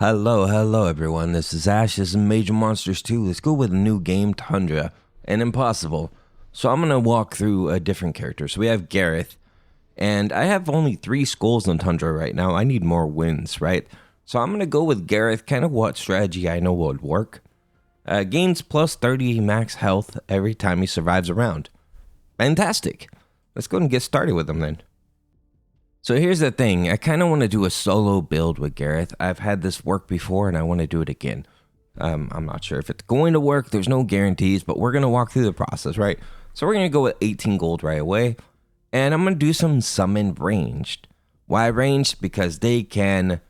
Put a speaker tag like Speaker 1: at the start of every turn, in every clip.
Speaker 1: Hello everyone, this is Ash, this is Mage Monsters 2. Let's go with a new game, Tundra Impossible. So I'm going to walk through different characters. So we have Gareth, and I have only 3 skulls on Tundra right now. I need more wins, right? So I'm going to go with Gareth, kind of what strategy I know would work. Gains plus 30 max health every time he survives a round. Fantastic. Let's go and get started with him then. So here's the thing, I kind of want to do a solo build with Gareth. I've had this work before and I want to do it again. I'm not sure if it's going to work, there's no guarantees, but we're going to walk through the process, right? So we're going to go with 18 gold right away, and I'm going to do some summon ranged. Why ranged? Because they can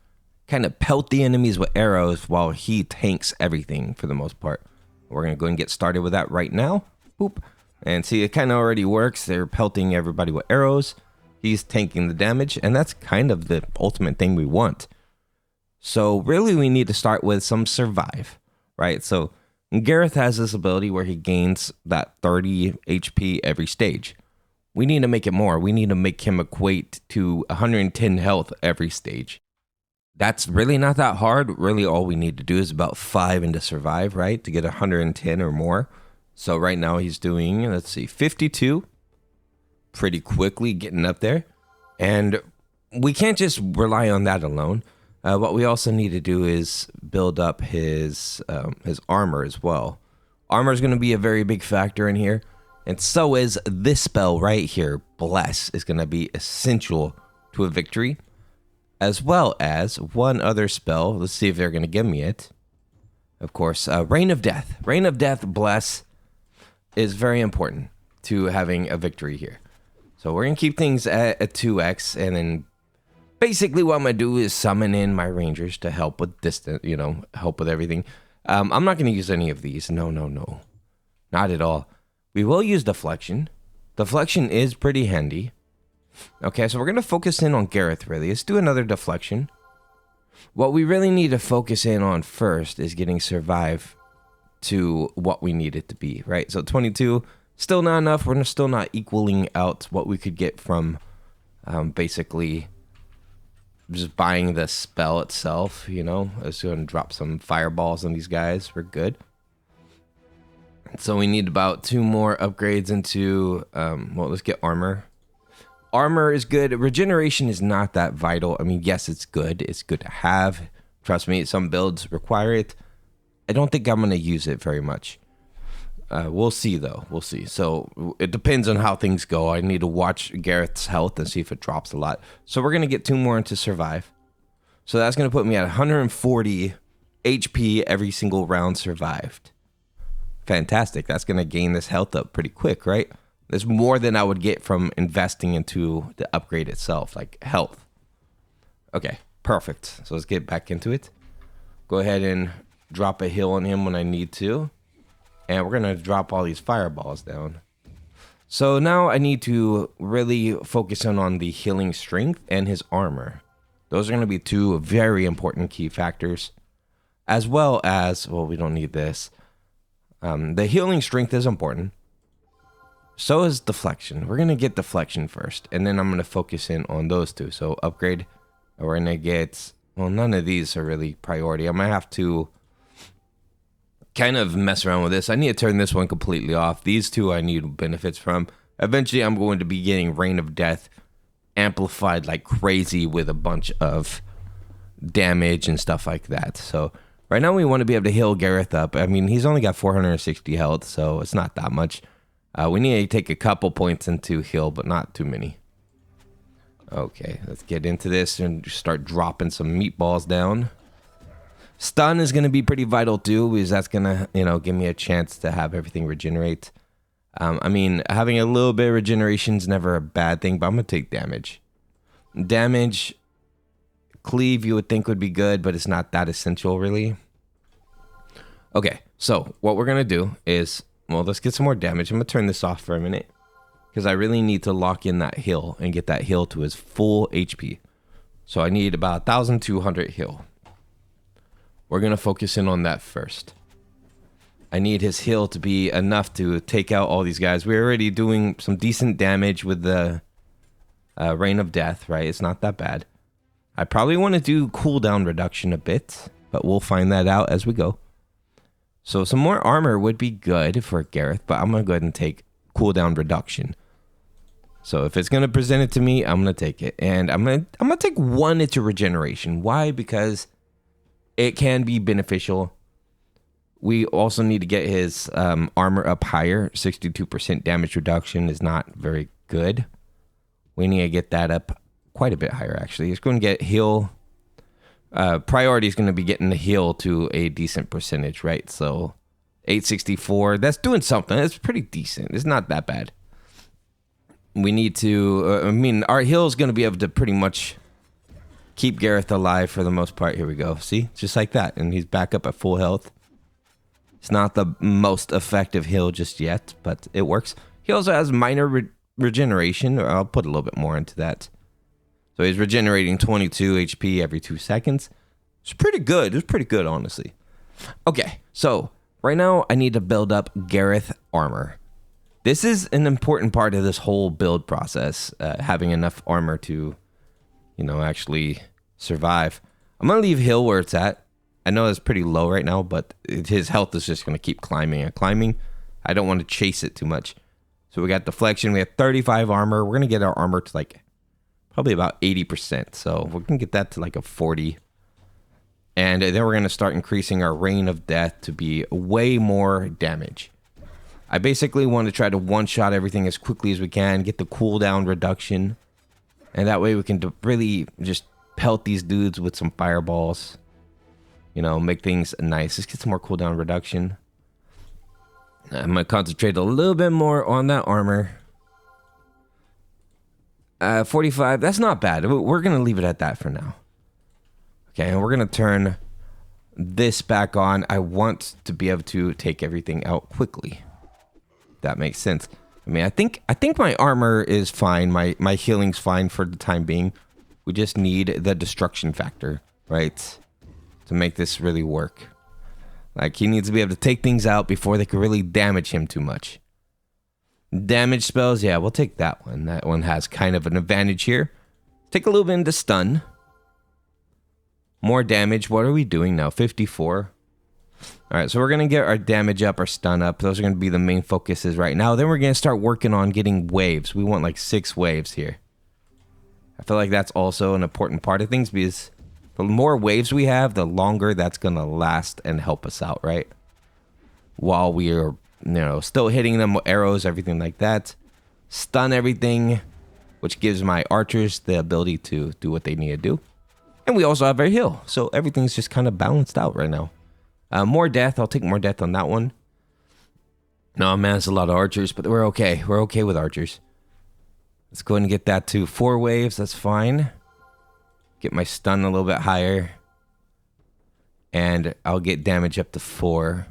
Speaker 1: kind of pelt the enemies with arrows while he tanks everything for the most part. We're going to go and get started with that right now. Boop. And see, it kind of already works. They're pelting everybody with arrows. He's tanking the damage, and that's kind of the ultimate thing we want. So really we need to start with some survive, right? So Gareth has this ability where he gains that 30 HP every stage. We need to make it more. We need to make him equate to 110 health every stage. That's really not that hard. Really all we need to do is about 5 into survive, right? To get 110 or more. So right now he's doing, let's see, 52. Pretty quickly getting up there, and we can't just rely on that alone. What we also need to do is build up his armor as well. Armor is going to be a very big factor in here, and so is this spell right here. Bless is going to be essential to a victory, as well as one other spell. Let's see if they're going to give me it. Of course, Reign of Death. Reign of Death, Bless, is very important to having a victory here. So we're going to keep things at a 2x, and then basically what I'm going to do is summon in my rangers to help with distance, help with everything. I'm not going to use any of these. No. Not at all. We will use Deflection. Deflection is pretty handy. Okay, so we're going to focus in on Gareth, really. Let's do another Deflection. What we really need to focus in on first is getting Survive to what we need it to be, right? So 22... still not enough. We're still not equaling out what we could get from basically just buying the spell itself, Let's go and drop some fireballs on these guys. We're good. So we need about 2 more upgrades into, let's get armor. Armor is good. Regeneration is not that vital. I mean, yes, it's good. It's good to have. Trust me, some builds require it. I don't think I'm going to use it very much. We'll see, though. We'll see. So it depends on how things go. I need to watch Gareth's health and see if it drops a lot. So we're going to get 2 more into survive. So that's going to put me at 140 HP every single round survived. Fantastic. That's going to gain this health up pretty quick, right? There's more than I would get from investing into the upgrade itself, like health. Okay, perfect. So let's get back into it. Go ahead and drop a heal on him when I need to. And we're going to drop all these fireballs down. So now I need to really focus in on the healing strength and his armor. Those are going to be 2 very important key factors. As well as, we don't need this. The healing strength is important. So is deflection. We're going to get deflection first. And then I'm going to focus in on those 2. So upgrade. We're going to get, none of these are really priority. I'm going to have to kind of mess around with this. I need to turn this one completely off. These 2 I need benefits from. Eventually I'm going to be getting Reign of Death amplified like crazy with a bunch of damage and stuff like that. So right now we want to be able to heal Gareth up. I mean, he's only got 460 health, so it's not that much. We need to take a couple points into heal, but not too many. Okay, let's get into this and start dropping some meatballs down. Stun is going to be pretty vital too, because that's going to, give me a chance to have everything regenerate. I mean, having a little bit of regeneration is never a bad thing, but I'm going to take damage. Damage, cleave you would think would be good, but it's not that essential really. Okay, so what we're going to do is, let's get some more damage. I'm going to turn this off for a minute, because I really need to lock in that heal and get that heal to his full HP. So I need about 1,200 heal. We're going to focus in on that first. I need his heal to be enough to take out all these guys. We're already doing some decent damage with the Reign of Death, right? It's not that bad. I probably want to do cooldown reduction a bit. but we'll find that out as we go. So some more armor would be good for Gareth, but I'm going to go ahead and take cooldown reduction. So if it's going to present it to me, I'm going to take it. And I'm going to take 1 into regeneration. Why? Because it can be beneficial. We also need to get his armor up higher. 62% damage reduction is not very good. We need to get that up quite a bit higher, actually. It's going to get heal. Priority is going to be getting the heal to a decent percentage, right? So 864, that's doing something. That's pretty decent. It's not that bad. We need to, our heal is going to be able to pretty much keep Gareth alive for the most part. Here we go. See? Just like that. And he's back up at full health. It's not the most effective heal just yet, but it works. He also has minor regeneration. I'll put a little bit more into that. So he's regenerating 22 HP every 2 seconds. It's pretty good. It's pretty good, honestly. Okay, so right now I need to build up Gareth armor. This is an important part of this whole build process, having enough armor to, actually survive. I'm going to leave Hill where it's at. I know it's pretty low right now, but his health is just going to keep climbing and climbing. I don't want to chase it too much. So we got deflection. We have 35 armor. We're going to get our armor to probably about 80%. So we're going to get that to a 40. And then we're going to start increasing our Rain of Death to be way more damage. I basically want to try to one-shot everything as quickly as we can, get the cooldown reduction, and that way we can really just pelt these dudes with some fireballs. Make things nice. Let's get some more cooldown reduction. I'm going to concentrate a little bit more on that armor. 45, that's not bad. We're going to leave it at that for now. Okay, and we're going to turn this back on. I want to be able to take everything out quickly. That makes sense. I think my armor is fine. My healing's fine for the time being. We just need the destruction factor, right? To make this really work. He needs to be able to take things out before they can really damage him too much. Damage spells, yeah, we'll take that one. That one has kind of an advantage here. Take a little bit into stun. More damage. What are we doing now? 54. All right, so we're going to get our damage up, our stun up. Those are going to be the main focuses right now. Then we're going to start working on getting waves. We want 6 waves here. I feel like that's also an important part of things because the more waves we have, the longer that's going to last and help us out, right? While we are, still hitting them with arrows, everything like that. Stun everything, which gives my archers the ability to do what they need to do. And we also have our heal. So everything's just kind of balanced out right now. More death. I'll take more death on that one. No, man, it's a lot of archers, but we're okay. We're okay with archers. Let's go ahead and get that to 4 waves. That's fine. Get my stun a little bit higher. And I'll get damage up to 4.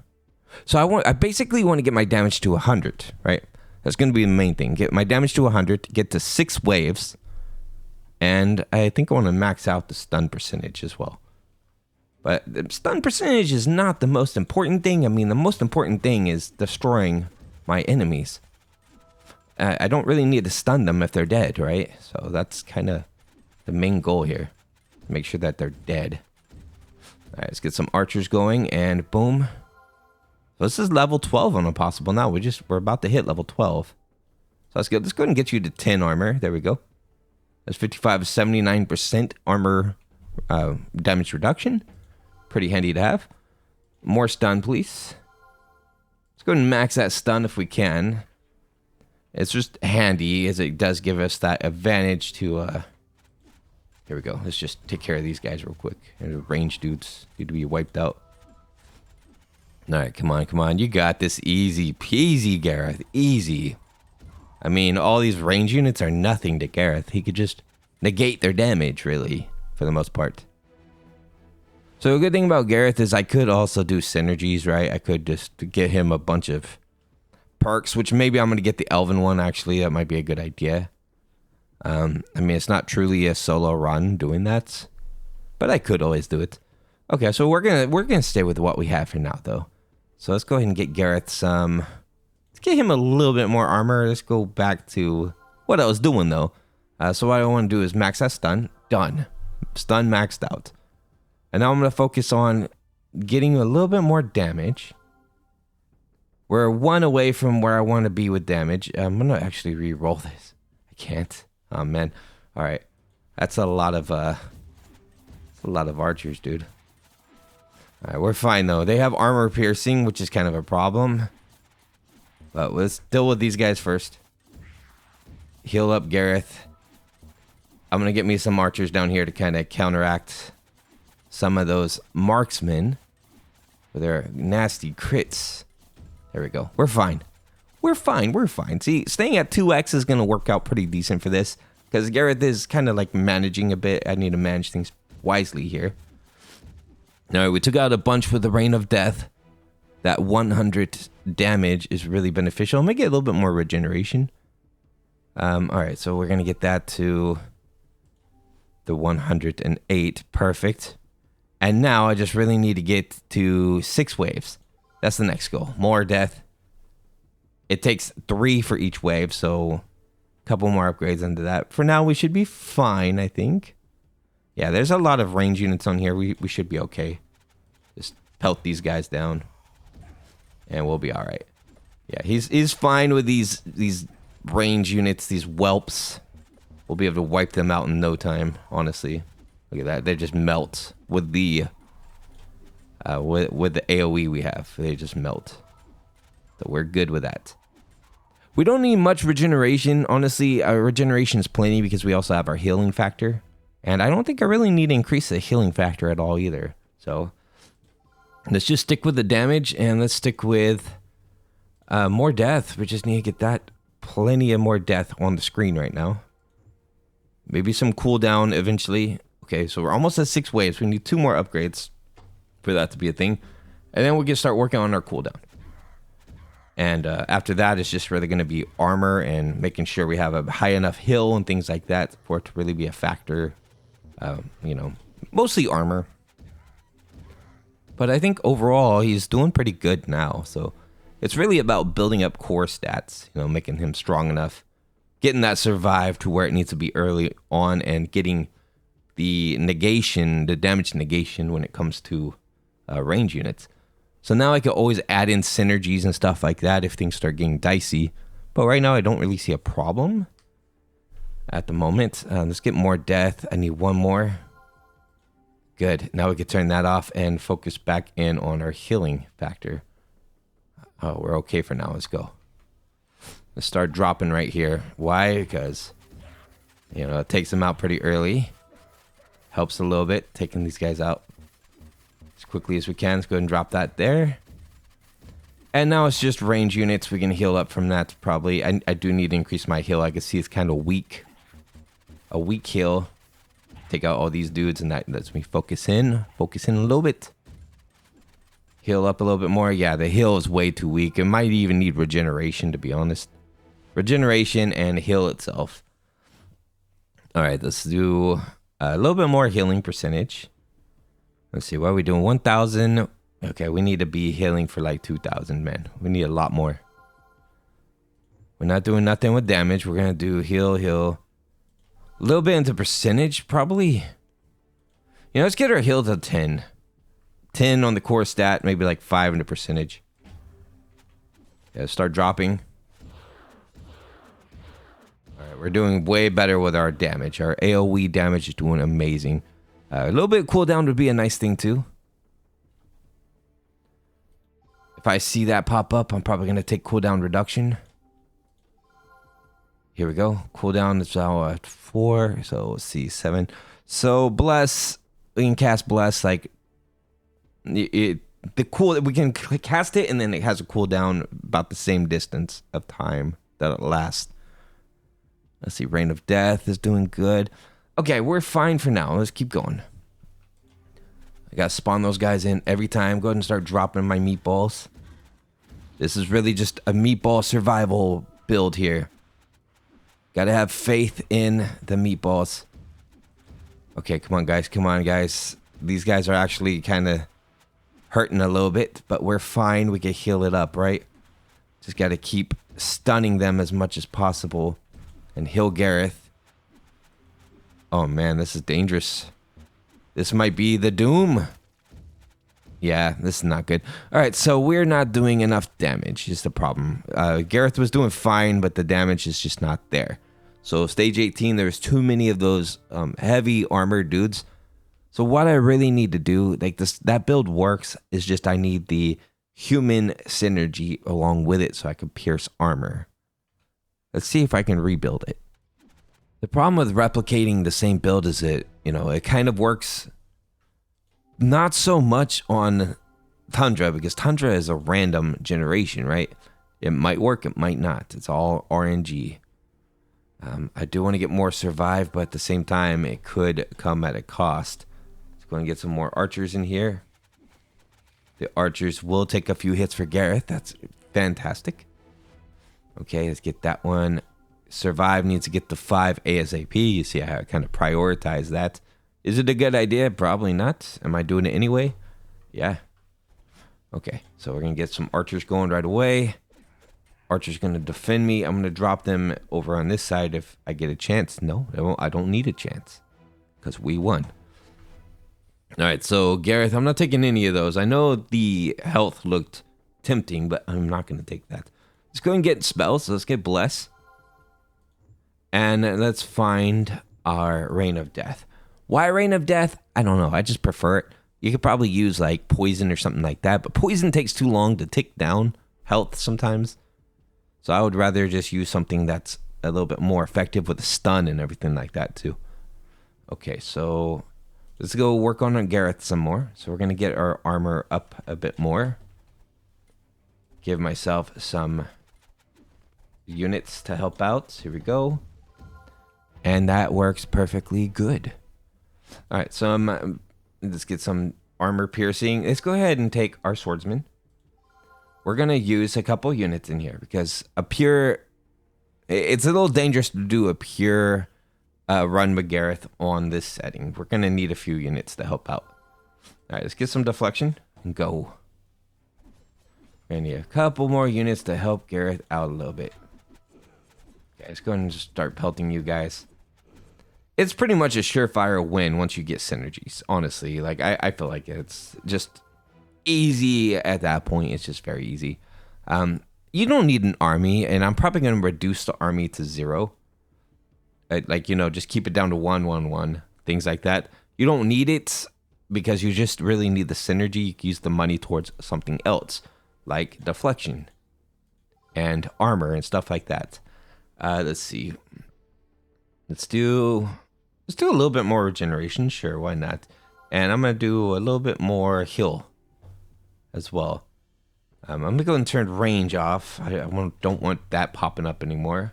Speaker 1: So I basically want to get my damage to 100, right? That's going to be the main thing. Get my damage to 100, get to 6 waves. And I think I want to max out the stun percentage as well. But the stun percentage is not the most important thing. The most important thing is destroying my enemies. I don't really need to stun them if they're dead, right? So that's kind of the main goal here. Make sure that they're dead. All right, let's get some archers going, and boom. So this is level 12 on Impossible now. We're about to hit level 12. So let's go ahead and get you to 10 armor. There we go. That's 55, 79% armor damage reduction. Pretty handy to have. More stun, please. Let's go ahead and max that stun if we can. It's just handy as it does give us that advantage to... Here we go. Let's just take care of these guys real quick. And the range dudes need to be wiped out. All right, come on, come on. You got this easy peasy, Gareth. Easy. All these range units are nothing to Gareth. He could just negate their damage, really, for the most part. So a good thing about Gareth is I could also do synergies, right? I could just get him a bunch of perks, which maybe I'm going to get the Elven one, actually. That might be a good idea. It's not truly a solo run doing that, but I could always do it. Okay, so we're gonna stay with what we have for now, though. So let's go ahead and get Gareth some... Let's get him a little bit more armor. Let's go back to what I was doing, though. So what I want to do is max that stun. Done. Stun maxed out. And now I'm going to focus on getting a little bit more damage. We're 1 away from where I want to be with damage. I'm going to actually re-roll this. I can't. Oh, man. All right. That's a lot of archers, dude. All right, we're fine, though. They have armor piercing, which is kind of a problem. But let's deal with these guys first. Heal up Gareth. I'm going to get me some archers down here to kind of counteract some of those marksmen with their nasty crits. There we go. We're fine. We're fine. We're fine. See, staying at 2x is going to work out pretty decent for this. Because Gareth is kind of like managing a bit. I need to manage things wisely here. All right, we took out a bunch with the Rain of Death. That 100 damage is really beneficial. I'm going to get a little bit more regeneration. All right, so we're going to get that to the 108. Perfect. And now I just really need to get to 6 waves. That's the next goal. More death. It takes 3 for each wave, so a couple more upgrades into that. For now, we should be fine, I think. Yeah, there's a lot of range units on here. We should be okay. Just pelt these guys down, and we'll be all right. Yeah, he's fine with these range units, these whelps. We'll be able to wipe them out in no time, honestly. Look at that. They just melt with the with the AoE we have. They just melt. So we're good with that. We don't need much regeneration. Honestly, our regeneration is plenty because we also have our healing factor. And I don't think I really need to increase the healing factor at all either. So let's just stick with the damage and let's stick with more death. We just need to get that plenty of more death on the screen right now. Maybe some cooldown eventually. Okay, so we're almost at 6 waves. We need 2 more upgrades for that to be a thing. And then we can start working on our cooldown. And after that, it's just really going to be armor and making sure we have a high enough heal and things like that for it to really be a factor. You know, mostly armor. But I think overall, he's doing pretty good now. So it's really about building up core stats, you know, making him strong enough, getting that survive to where it needs to be early on, and getting the negation, the damage negation when it comes to range units. So now I can always add in synergies and stuff like that if things start getting dicey. But right now I don't really see a problem at the moment. Let's get more death. I need 1 more. Good. Now we can turn that off and focus back in on our healing factor. Oh, we're okay for now. Let's go. Let's start dropping right here. Why? Because, you know, it takes them out pretty early. Helps a little bit, taking these guys out as quickly as we can. Let's go ahead and drop that there. And now it's just range units. We can heal up from that probably. I do need to increase my heal. I can see it's kind of weak. A weak heal. Take out all these dudes, and that lets me focus in. Focus in a little bit. Heal up a little bit more. Yeah, the heal is way too weak. It might even need regeneration, to be honest. Regeneration and heal itself. All right, let's do a little bit more healing percentage. Let's see, what are we doing? 1,000. Okay, we need to be healing for like 2,000, man. We need a lot more. We're not doing nothing with damage. We're going to do heal, heal. A little bit into percentage, probably. You know, let's get our heal to 10. 10 on the core stat, maybe like 5 into percentage. Yeah, start dropping. Alright, we're doing way better with our damage. Our AoE damage is doing amazing. A little bit of cooldown would be a nice thing too. If I see that pop up, I'm probably going to take cooldown reduction. Here we go. Cooldown is now at 4. So let's see, 7. So bless, we can cast bless like we can cast it, and then it has a cooldown about the same distance of time that it lasts. Let's see, Rain of Death is doing good. Okay, we're fine for now. Let's keep going. I gotta spawn those guys in every time. Go ahead and start dropping my meatballs. This is really just a meatball survival build here. Gotta have faith in the meatballs. Okay, come on, guys. Come on, guys. These guys are actually kind of hurting a little bit, but we're fine. We can heal it up, right? Just gotta keep stunning them as much as possible and heal Gareth. Oh, man, this is dangerous. This might be the doom. Yeah, this is not good. All right, so we're not doing enough damage is the problem. Gareth was doing fine, but the damage is just not there. So stage 18, there's too many of those heavy armored dudes. So what I really need to do, like that build works, is just I need the human synergy along with it so I can pierce armor. Let's see if I can rebuild it. The problem with replicating the same build is it kind of works not so much on Tundra, because Tundra is a random generation, right? It might work, it might not. It's all RNG. I do want to get more survive, but at the same time, it could come at a cost. Let's go and get some more archers in here. The archers will take a few hits for Gareth. That's fantastic. Okay, let's get that one. Survive needs to get the 5 ASAP. You see how I kind of prioritize that. Is it a good idea? Probably not. Am I doing it anyway? Yeah. Okay, so we're going to get some archers going right away. Archer's going to defend me. I'm going to drop them over on this side if I get a chance. No, I don't need a chance because we won. All right, so Gareth, I'm not taking any of those. I know the health looked tempting, but I'm not going to take that. Let's go and get spells. So let's get Bless. And let's find our Reign of Death. Why Reign of Death? I don't know. I just prefer it. You could probably use like poison or something like that, but poison takes too long to tick down health sometimes. So I would rather just use something that's a little bit more effective with a stun and everything like that too. Okay, so let's go work on Gareth some more. So we're going to get our armor up a bit more. Give myself some units to help out. Here we go. And that works perfectly good. All right, so let's get some armor piercing. Let's go ahead and take our swordsman. We're going to use a couple units in here because it's a little dangerous to do a pure run with Gareth on this setting. We're going to need a few units to help out. All right, let's get some deflection and go. We're going to need a couple more units to help Gareth out a little bit. Okay, let's go ahead and just start pelting you guys. It's pretty much a surefire win once you get synergies, honestly. Like, I feel like it's just easy at that point. It's just very easy. You don't need an army, and I'm probably going to reduce the army to 0. Just keep it down to 1, 1, 1, things like that. You don't need it because you just really need the synergy. You can use the money towards something else, like deflection and armor and stuff like that. Let's see. Let's do a little bit more regeneration. Sure, why not? And I'm going to do a little bit more heal as well. I'm going to go and turn range off. I don't want that popping up anymore.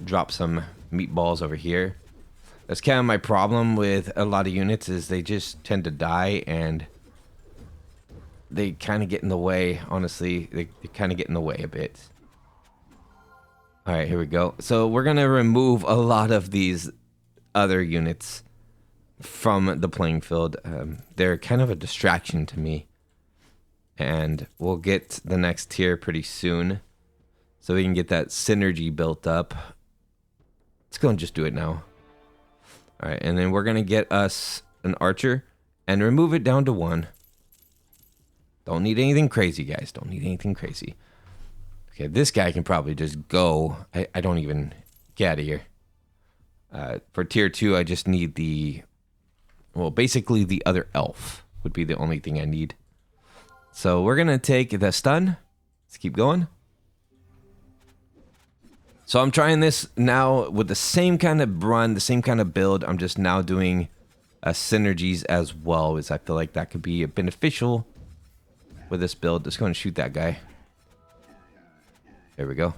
Speaker 1: Drop some meatballs over here. That's kind of my problem with a lot of units is they just tend to die and they kind of get in the way. Honestly, they kind of get in the way a bit. All right, here we go. So we're going to remove a lot of these other units from the playing field. They're kind of a distraction to me. And we'll get the next tier pretty soon so we can get that synergy built up. Let's go and just do it now. All right, and then we're going to get us an archer and remove it down to 1. Don't need anything crazy, guys. Don't need anything crazy. Okay, this guy can probably just go. I don't even get out of here. For tier 2, I just need basically the other elf would be the only thing I need. So we're going to take the stun. Let's keep going. So I'm trying this now with the same kind of run, the same kind of build. I'm just now doing synergies as well, as I feel like that could be beneficial with this build. Let's go and shoot that guy. There we go.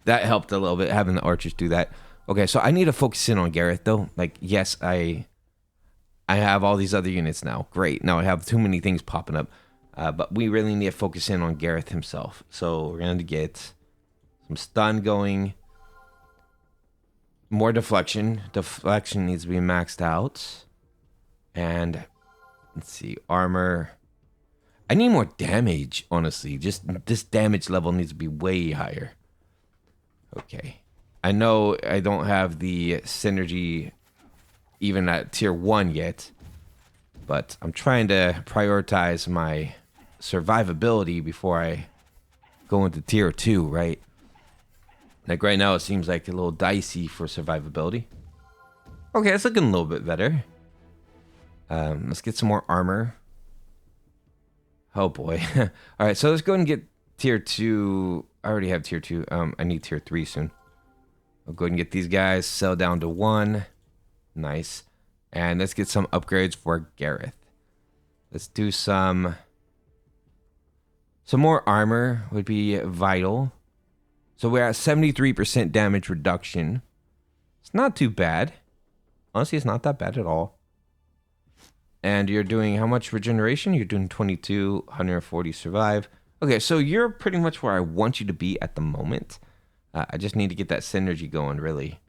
Speaker 1: That helped a little bit, having the archers do that. Okay, so I need to focus in on Gareth, though. Like, yes, I have all these other units now. Great. Now I have too many things popping up. But we really need to focus in on Gareth himself. So we're going to get some stun going. More deflection. Deflection needs to be maxed out. And let's see, armor. I need more damage, honestly. Just this damage level needs to be way higher. Okay. I know I don't have the synergy even at tier 1 yet. But I'm trying to prioritize my survivability before I go into tier 2, right? Like right now, it seems like a little dicey for survivability. Okay, it's looking a little bit better. Let's get some more armor. Oh boy. All right, so let's go ahead and get tier 2. I already have tier 2. I need tier 3 soon. I'll go ahead and get these guys. Sell down to 1. Nice. And let's get some upgrades for Gareth. Let's do some more armor would be vital. So we're at 73% damage reduction. It's not too bad. Honestly, it's not that bad at all. And you're doing how much regeneration? You're doing 22, 140 survive. Okay, so you're pretty much where I want you to be at the moment. I just need to get that synergy going, really.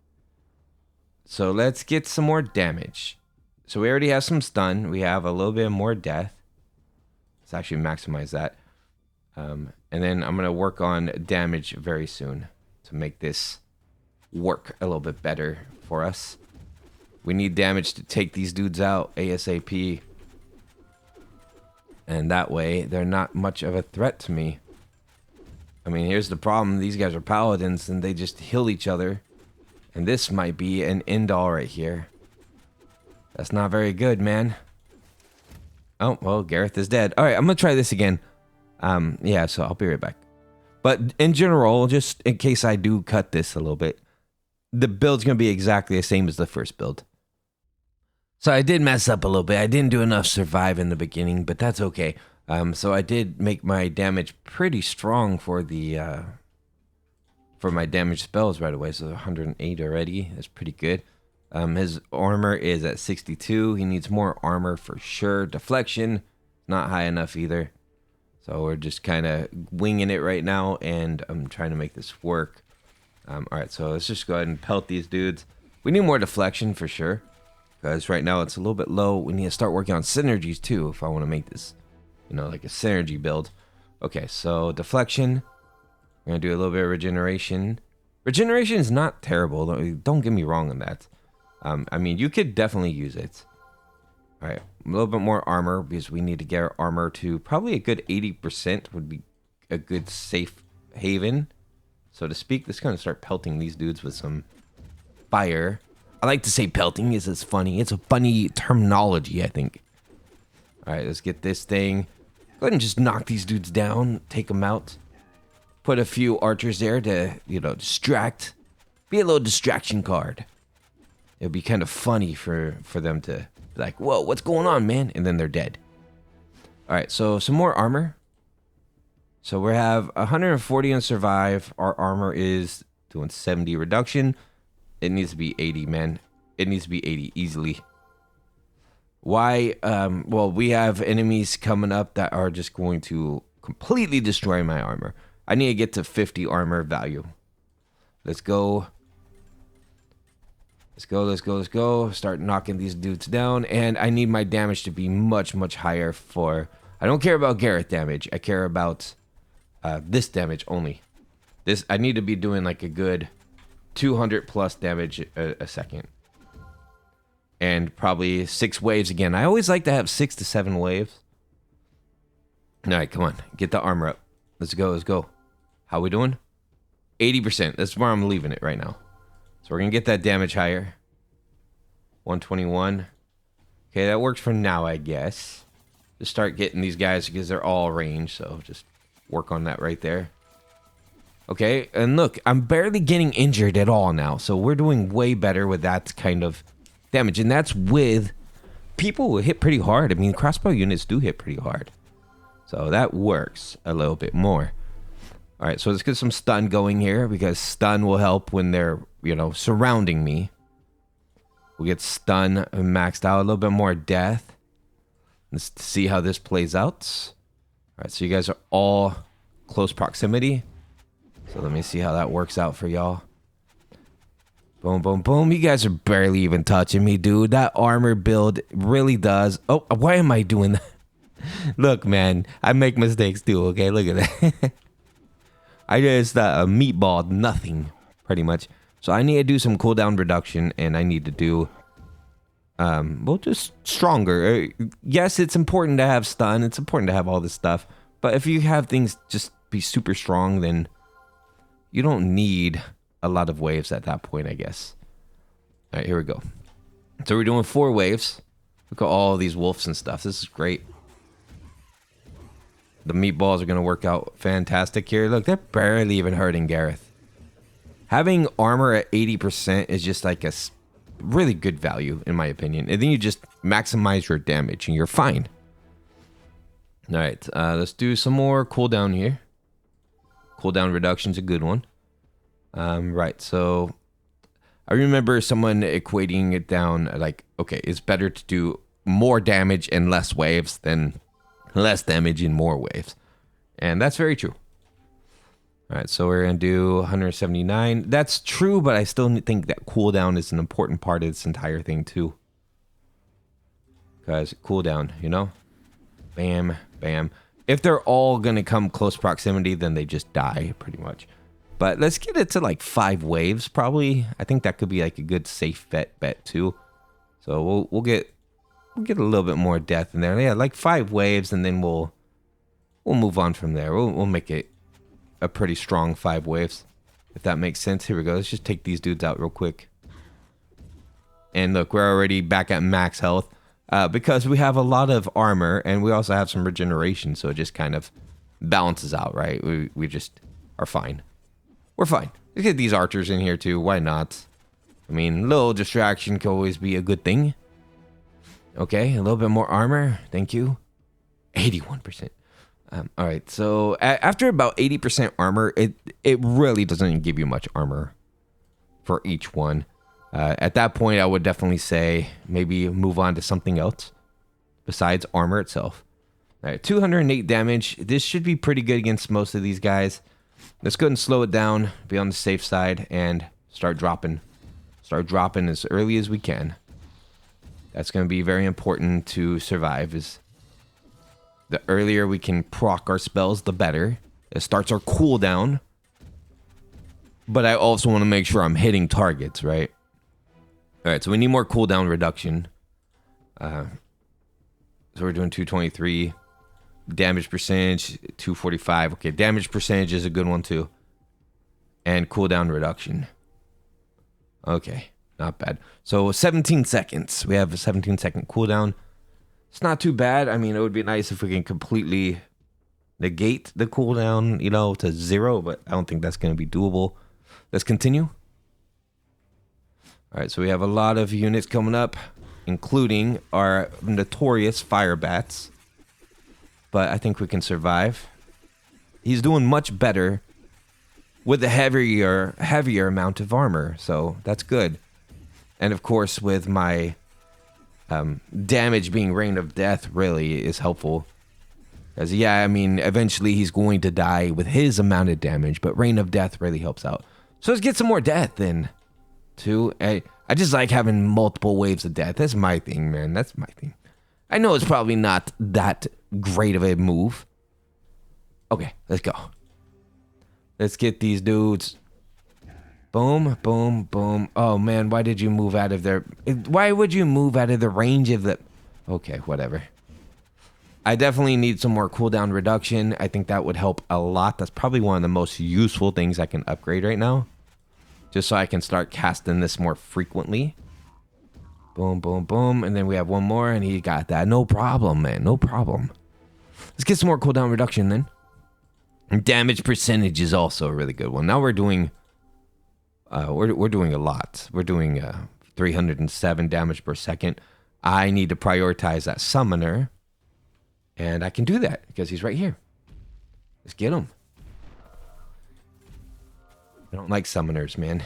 Speaker 1: So let's get some more damage. So we already have some stun. We have a little bit more death. Let's actually maximize that. And then I'm going to work on damage very soon to make this work a little bit better for us. We need damage to take these dudes out ASAP. And that way, they're not much of a threat to me. I mean, here's the problem. These guys are paladins and they just heal each other. And this might be an end all right here. That's not very good, man. Oh, well, Gareth is dead. All right, I'm going to try this again. Yeah, so I'll be right back. But in general, just in case I do cut this a little bit, the build's going to be exactly the same as the first build. So I did mess up a little bit. I didn't do enough survive in the beginning, but that's okay. So I did make my damage pretty strong for the for my damage spells right away. So 108 already. That's pretty good. His armor is at 62. He needs more armor for sure. Deflection, not high enough either. So we're just kind of winging it right now, and I'm trying to make this work. All right, so let's just go ahead and pelt these dudes. We need more deflection for sure, because right now it's a little bit low. We need to start working on synergies too if I want to make this, you know, like a synergy build. Okay, so deflection. We're going to do a little bit of regeneration. Regeneration is not terrible. Don't get me wrong on that. I mean, you could definitely use it. All right, a little bit more armor because we need to get our armor to probably a good 80% would be a good safe haven, so to speak. Let's kind of start pelting these dudes with some fire. I like to say pelting is it's funny. It's a funny terminology, I think. All right, let's get this thing. Go ahead and just knock these dudes down, take them out. Put a few archers there to, you know, distract. Be a little distraction card. It'd be kind of funny for them to be like, whoa, what's going on, man? And then they're dead. All right, so some more armor. So we have 140 on survive. Our armor is doing 70 reduction. It needs to be 80, man. It needs to be 80 easily. Why? Well, we have enemies coming up that are just going to completely destroy my armor. I need to get to 50 armor value. Let's go. Let's go, let's go, let's go. Start knocking these dudes down. And I need my damage to be much, much higher for... I don't care about Gareth damage. I care about this damage only. I need to be doing like a good 200 plus damage a second. And probably 6 waves again. I always like to have 6 to 7 waves. All right, come on. Get the armor up. Let's go, let's go. How we doing? 80%. That's where I'm leaving it right now. So we're going to get that damage higher. 121. Okay, that works for now, I guess. Just start getting these guys because they're all range. So just work on that right there. Okay, and look, I'm barely getting injured at all now. So we're doing way better with that kind of damage. And that's with people who hit pretty hard. I mean, crossbow units do hit pretty hard. So that works a little bit more. All right, so let's get some stun going here because stun will help when they're, you know, surrounding me. We'll get stun maxed out, a little bit more death. Let's see how this plays out. All right, so you guys are all close proximity. So let me see how that works out for y'all. Boom, boom, boom. You guys are barely even touching me, dude. That armor build really does. Oh, why am I doing that? Look, man, I make mistakes too, okay? Look at that. I just meatballed nothing, pretty much. So I need to do some cooldown reduction, and I need to do well, just stronger. Yes, it's important to have stun. It's important to have all this stuff. But if you have things just be super strong, then you don't need a lot of waves at that point, I guess. All right, here we go. So we're doing 4 waves. Look at all these wolves and stuff. This is great. The meatballs are going to work out fantastic here. Look, they're barely even hurting Gareth. Having armor at 80% is just like a really good value, in my opinion. And then you just maximize your damage, and you're fine. All right, let's do some more cooldown here. Cooldown reduction's a good one. Right, so I remember someone equating it down like, okay, it's better to do more damage and less waves than less damage and more waves. And that's very true. All right, so we're going to do 179. That's true, but I still think that cooldown is an important part of this entire thing, too. Guys, cooldown, you know? Bam, bam. If they're all going to come close proximity, then they just die, pretty much. But let's get it to like 5 waves, probably. I think that could be like a good safe bet, too. So we'll get a little bit more death in there. Yeah, like 5 waves, and then we'll move on from there. We'll make it a pretty strong 5 waves, if that makes sense. Here we go. Let's just take these dudes out real quick. And look, we're already back at max health because we have a lot of armor, and we also have some regeneration, so it just kind of balances out, right? We just are fine. We're fine. Let's get these archers in here too. Why not? I mean, a little distraction can always be a good thing. Okay, a little bit more armor. Thank you. 81%. All right, so after about 80% armor, it really doesn't give you much armor for each one. At that point, I would definitely say maybe move on to something else besides armor itself. All right, 208 damage. This should be pretty good against most of these guys. Let's go ahead and slow it down, be on the safe side, and start dropping. Start dropping as early as we can. That's going to be very important to survive. Is the earlier we can proc our spells, the better. It starts our cooldown. But I also want to make sure I'm hitting targets, right? All right, so we need more cooldown reduction. So we're doing 223. Damage percentage, 245. Okay, damage percentage is a good one too. And cooldown reduction. Okay, not bad. So 17 seconds. We have a 17-second cooldown. It's not too bad. I mean, it would be nice if we can completely negate the cooldown, you know, to 0, but I don't think that's going to be doable. Let's continue. All right, so we have a lot of units coming up, including our notorious fire bats. But I think we can survive. He's doing much better with a heavier amount of armor, so that's good. And of course, with my damage being Rain of Death really is helpful. Because, yeah, I mean, eventually he's going to die with his amount of damage, but Rain of Death really helps out. So let's get some more death then, too. I just like having multiple waves of death. That's my thing, man. That's my thing. I know it's probably not that great of a move. Okay, let's go. Let's get these dudes. Boom, boom, boom. Oh, man, why did you move out of their... Why would you move out of the range of the... Okay, whatever. I definitely need some more cooldown reduction. I think that would help a lot. That's probably one of the most useful things I can upgrade right now. Just so I can start casting this more frequently. Boom, boom, boom. And then we have one more, and he got that. No problem, man. No problem. Let's get some more cooldown reduction then. And damage percentage is also a really good one. Now we're doing... we're doing a lot. We're doing 307 damage per second. I need to prioritize that summoner. And I can do that because he's right here. Let's get him. I don't like summoners, man.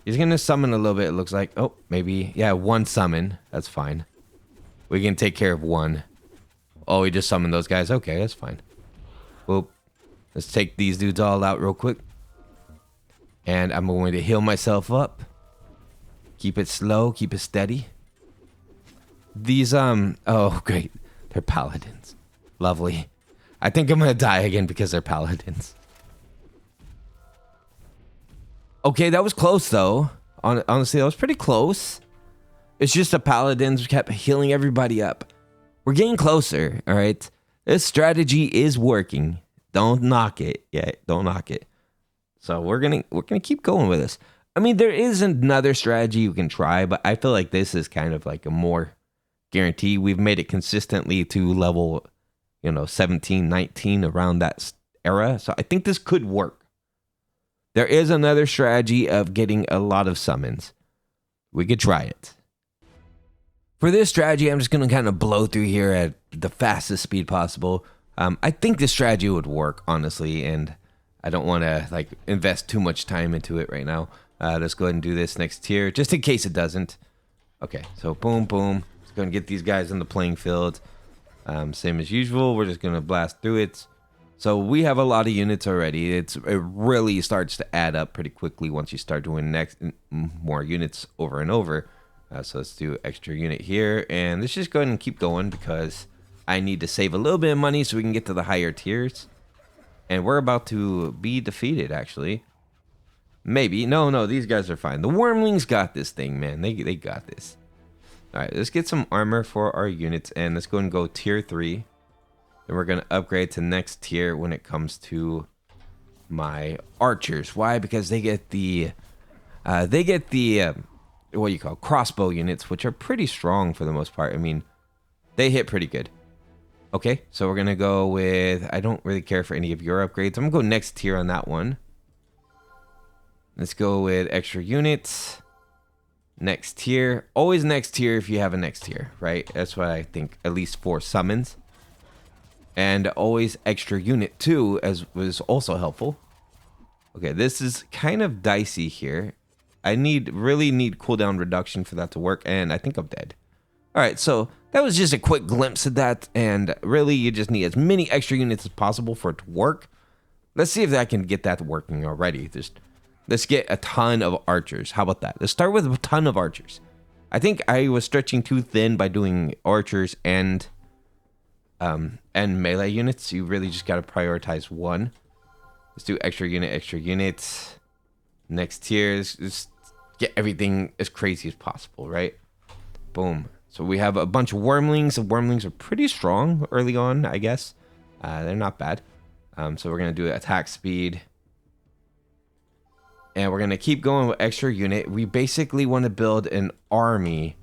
Speaker 1: He's going to summon a little bit, it looks like. Oh, maybe. Yeah, 1 summon. That's fine. We can take care of 1. Oh, he just summoned those guys. Okay, that's fine. Well, let's take these dudes all out real quick. And I'm going to heal myself up. Keep it slow. Keep it steady. These, oh, great. They're paladins. Lovely. I think I'm going to die again because they're paladins. Okay, that was close, though. Honestly, that was pretty close. It's just the paladins kept healing everybody up. We're getting closer, all right? This strategy is working. Don't knock it. Yeah, don't knock it. So we're gonna keep going with this. I mean, there is another strategy you can try, but I feel like this is kind of like a more guarantee. We've made it consistently to level, 17, 19, around that era. So I think this could work. There is another strategy of getting a lot of summons. We could try it. For this strategy, I'm just going to kind of blow through here at the fastest speed possible. I think this strategy would work, honestly, and I don't want to invest too much time into it right now. Let's go ahead and do this next tier, just in case it doesn't. Okay, so boom, boom. Just going to get these guys in the playing field. Same as usual, we're just going to blast through it. So we have a lot of units already. It really starts to add up pretty quickly once you start doing more units over and over. So let's do extra unit here, and let's just go ahead and keep going because I need to save a little bit of money so we can get to the higher tiers. And we're about to be defeated, actually. Maybe. No, these guys are fine. The Wormlings got this thing, man. They got this. All right, let's get some armor for our units, and let's go and go tier 3. Then we're going to upgrade to next tier when it comes to my archers. Why? Because they get the what you call crossbow units, which are pretty strong for the most part. I mean, they hit pretty good. Okay, so we're going to go with, I don't really care for any of your upgrades. I'm going to go next tier on that one. Let's go with extra units. Next tier. Always next tier if you have a next tier, right? That's what I think, at least for summons. And always extra unit too, as was also helpful. Okay, this is kind of dicey here. I really need cooldown reduction for that to work, and I think I'm dead. All right, so that was just a quick glimpse of that, and really you just need as many extra units as possible for it to work. Let's see if I can get that working already. Let's get a ton of archers. How about that? Let's start with a ton of archers. I think I was stretching too thin by doing archers and melee units. You really just got to prioritize one. Let's do extra unit. Next tier, just get everything as crazy as possible, right? Boom. So we have a bunch of Wormlings. The Wormlings are pretty strong early on, I guess. They're not bad. So we're going to do attack speed. And we're going to keep going with extra unit. We basically want to build an army.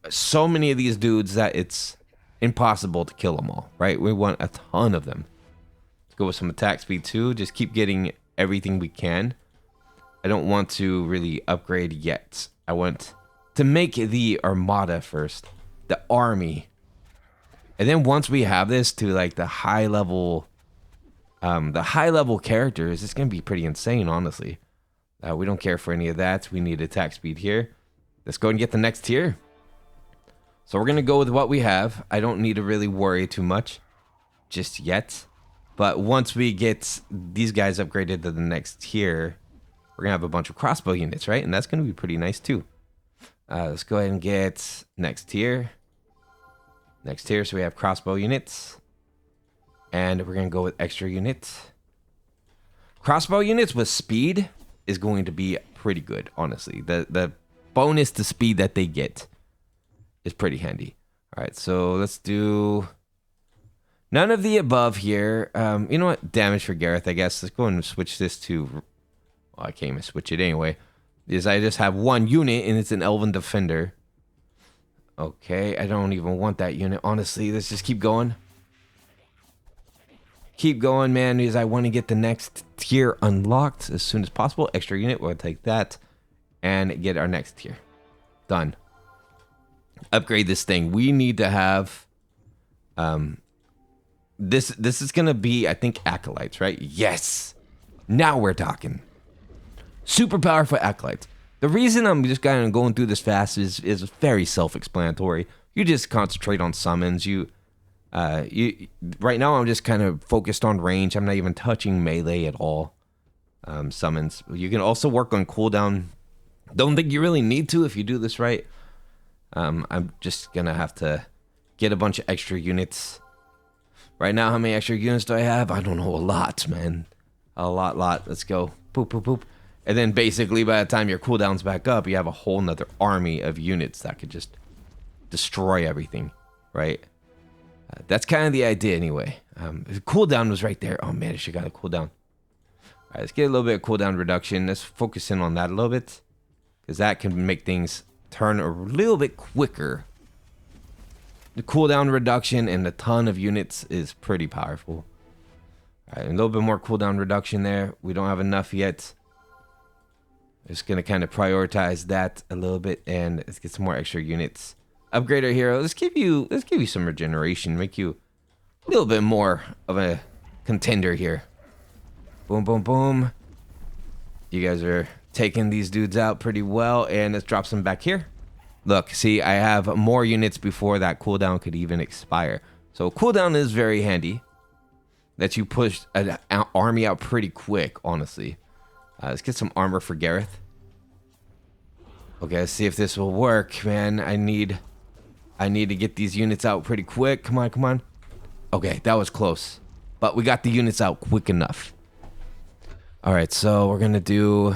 Speaker 1: So many of these dudes that it's impossible to kill them all, right? We want a ton of them. Let's go with some attack speed too. Just keep getting everything we can. I don't want to really upgrade yet. I want to make the armada first, the army. And then once we have this to like the high level characters, it's going to be pretty insane, honestly. We don't care for any of that. We need attack speed here. Let's go and get the next tier. So we're going to go with what we have. I don't need to really worry too much just yet. But once we get these guys upgraded to the next tier, we're going to have a bunch of crossbow units, right? And that's going to be pretty nice too. Let's go ahead and get next tier. Next tier, so we have crossbow units. And we're going to go with extra units. Crossbow units with speed is going to be pretty good, honestly. The bonus to speed that they get is pretty handy. All right, so let's do none of the above here. You know what? Damage for Gareth, I guess. Let's go and switch this to... Well, I can't even switch it anyway. Because I just have one unit, and it's an Elven Defender. Okay, I don't even want that unit, honestly. Let's just keep going. Keep going, man, because I want to get the next tier unlocked as soon as possible. Extra unit, we'll take that. And get our next tier. Done. Upgrade this thing. We need to have... This is going to be, I think, Acolytes, right? Yes! Now we're talking. Super powerful Acolytes. The reason I'm just kind of going through this fast is very self-explanatory. You just concentrate on summons. Right now I'm just kind of focused on range. I'm not even touching melee at all. Summons. You can also work on cooldown. Don't think you really need to if you do this right. I'm just gonna have to get a bunch of extra units. Right now, how many extra units do I have? I don't know, a lot, man. A lot. Let's go. Poop. And then basically by the time your cooldown's back up, you have a whole nother army of units that could just destroy everything, right? That's kind of the idea anyway. The cooldown was right there. Oh man, I should got a cooldown. All right, let's get a little bit of cooldown reduction. Let's focus in on that a little bit, because that can make things turn a little bit quicker. The cooldown reduction and a ton of units is pretty powerful. All right, a little bit more cooldown reduction there. We don't have enough yet. Just gonna kind of prioritize that a little bit, and let's get some more extra units. Upgrade our hero. Let's give you some regeneration. Make you a little bit more of a contender here. Boom, boom, boom. You guys are taking these dudes out pretty well, and let's drop some back here. Look, see, I have more units before that cooldown could even expire. So cooldown is very handy. That you push an army out pretty quick, honestly. Let's get some armor for Gareth. Okay, let's see if this will work, man. I need to get these units out pretty quick. Come on, come on. Okay, that was close. But we got the units out quick enough. Alright, so we're going to do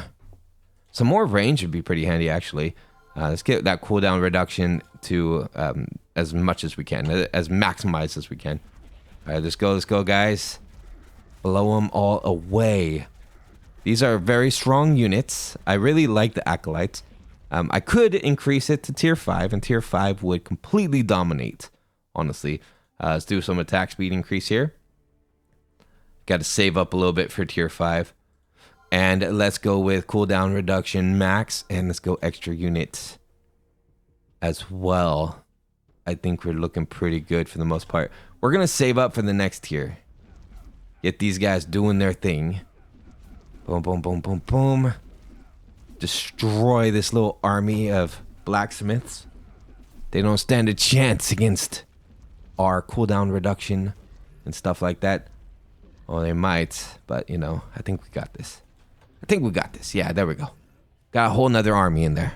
Speaker 1: some more range would be pretty handy, actually. Let's get that cooldown reduction to as much as we can. As maximized as we can. Alright, let's go, guys. Blow them all away. These are very strong units. I really like the Acolytes. I could increase it to tier 5, and tier 5 would completely dominate, honestly. Let's do some attack speed increase here. Got to save up a little bit for tier 5. And let's go with cooldown reduction max, and let's go extra units as well. I think we're looking pretty good for the most part. We're going to save up for the next tier. Get these guys doing their thing. Boom, boom, boom, boom, boom. Destroy this little army of blacksmiths. They don't stand a chance against our cooldown reduction and stuff like that. Well, they might, but you know, I think we got this. Yeah, there we go. Got a whole nother army in there.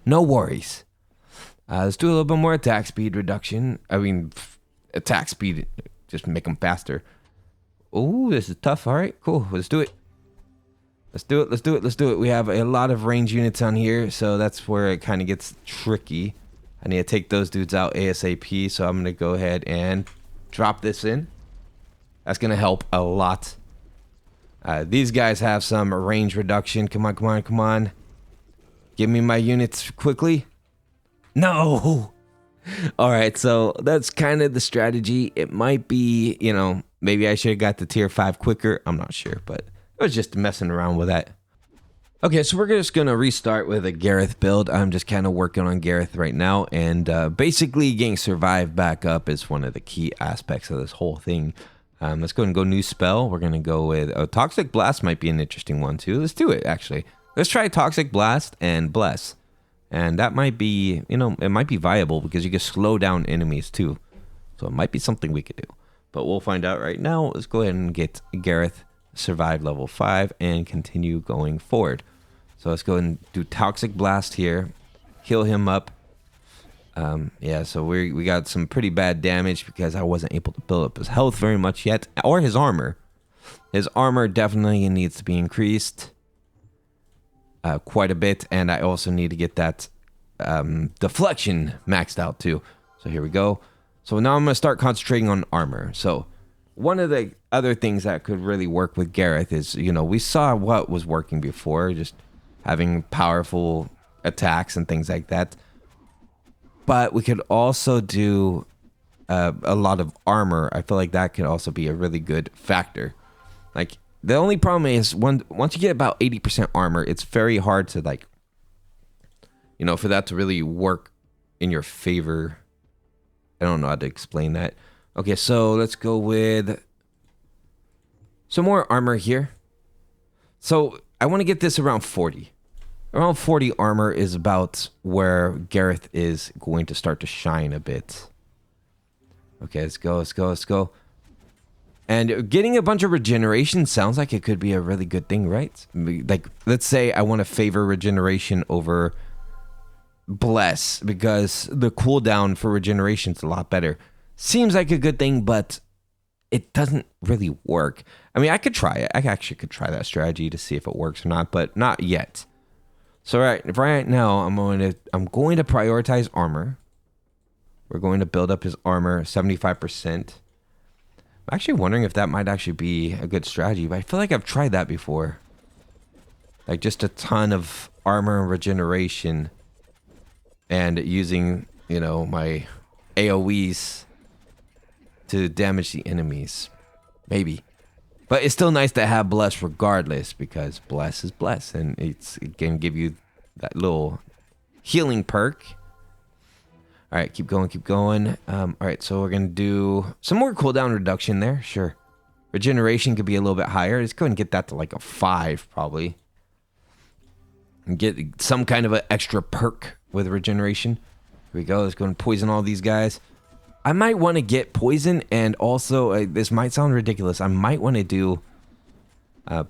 Speaker 1: No worries. Let's do a little bit more attack speed reduction. Attack speed, just make them faster. Oh, this is tough. All right, cool. Let's do it. Let's do it. We have a lot of range units on here, so that's where it kind of gets tricky. I need to take those dudes out ASAP, so I'm going to go ahead and drop this in. That's going to help a lot. These guys have some range reduction. Come on, come on, come on. Give me my units quickly. No! Alright, so that's kind of the strategy. It might be, you know, maybe I should have got the tier 5 quicker. I'm not sure, but I was just messing around with that. Okay, so we're just going to restart with a Gareth build. I'm just kind of working on Gareth right now, and basically getting survive back up is one of the key aspects of this whole thing. Let's go and go new spell. We're going to go with Toxic Blast might be an interesting one too. Let's do it, actually. Let's try Toxic Blast and Bless. And that might be, you know, it might be viable because you can slow down enemies too. So it might be something we could do. But we'll find out right now. Let's go ahead and get Gareth survive level 5 and continue going forward. So let's go and do Toxic Blast here. Heal him up. Yeah, so we got some pretty bad damage because I wasn't able to build up his health very much yet, or his armor. His armor definitely needs to be increased quite a bit, and I also need to get that deflection maxed out too. So here we go. So now I'm going to start concentrating on armor. So one of the other things that could really work with Gareth is, you know, we saw what was working before, just having powerful attacks and things like that. But we could also do a lot of armor. I feel like that could also be a really good factor. Like, the only problem is once you get about 80% armor, it's very hard to, like, you know, for that to really work in your favor. I don't know how to explain that. Okay, so let's go with some more armor here. So I want to get this around 40. Around 40 armor is about where Gareth is going to start to shine a bit. Okay, let's go. And getting a bunch of regeneration sounds like it could be a really good thing, right? Like, let's say I want to favor regeneration over Bless because the cooldown for regeneration is a lot better. Seems like a good thing, but it doesn't really work. I mean, I could try it. I actually could try that strategy to see if it works or not, but not yet. So right now, I'm going to prioritize armor. We're going to build up his armor 75%. I'm actually wondering if that might actually be a good strategy, but I feel like I've tried that before. Like just a ton of armor and regeneration and using, my AoEs to damage the enemies. Maybe. But it's still nice to have Bless regardless, because Bless is Bless, and it can give you that little healing perk. All right, keep going. All right, so we're going to do some more cooldown reduction there. Sure. Regeneration could be a little bit higher. Let's go and get that to like a 5 probably. And get some kind of an extra perk with regeneration. Here we go. Let's go and poison all these guys. I might want to get poison, and also, this might sound ridiculous, I might want to do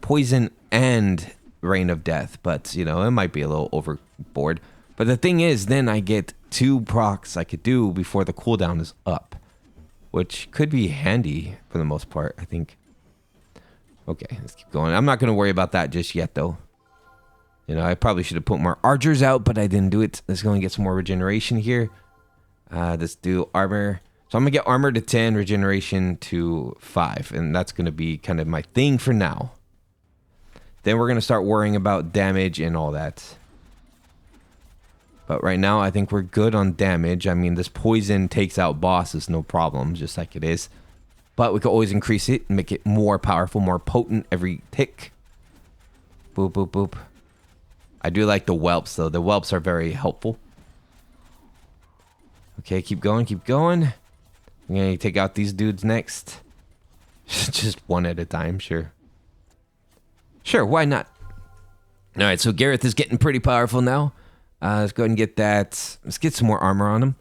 Speaker 1: poison and Rain of Death, but, it might be a little overboard. But the thing is, then I get 2 procs I could do before the cooldown is up, which could be handy for the most part, I think. Okay, let's keep going. I'm not going to worry about that just yet, though. I probably should have put more archers out, but I didn't do it. Let's go and get some more regeneration here. Let's do armor. So I'm going to get armor to 10, regeneration to 5. And that's going to be kind of my thing for now. Then we're going to start worrying about damage and all that. But right now, I think we're good on damage. I mean, this poison takes out bosses, no problem, just like it is. But we can always increase it and make it more powerful, more potent every tick. Boop, boop, boop. I do like the whelps, though. The whelps are very helpful. Okay, keep going. I'm going to take out these dudes next. Just one at a time, sure. Sure, why not? All right, so Gareth is getting pretty powerful now. Let's go ahead and get that. Let's get some more armor on him.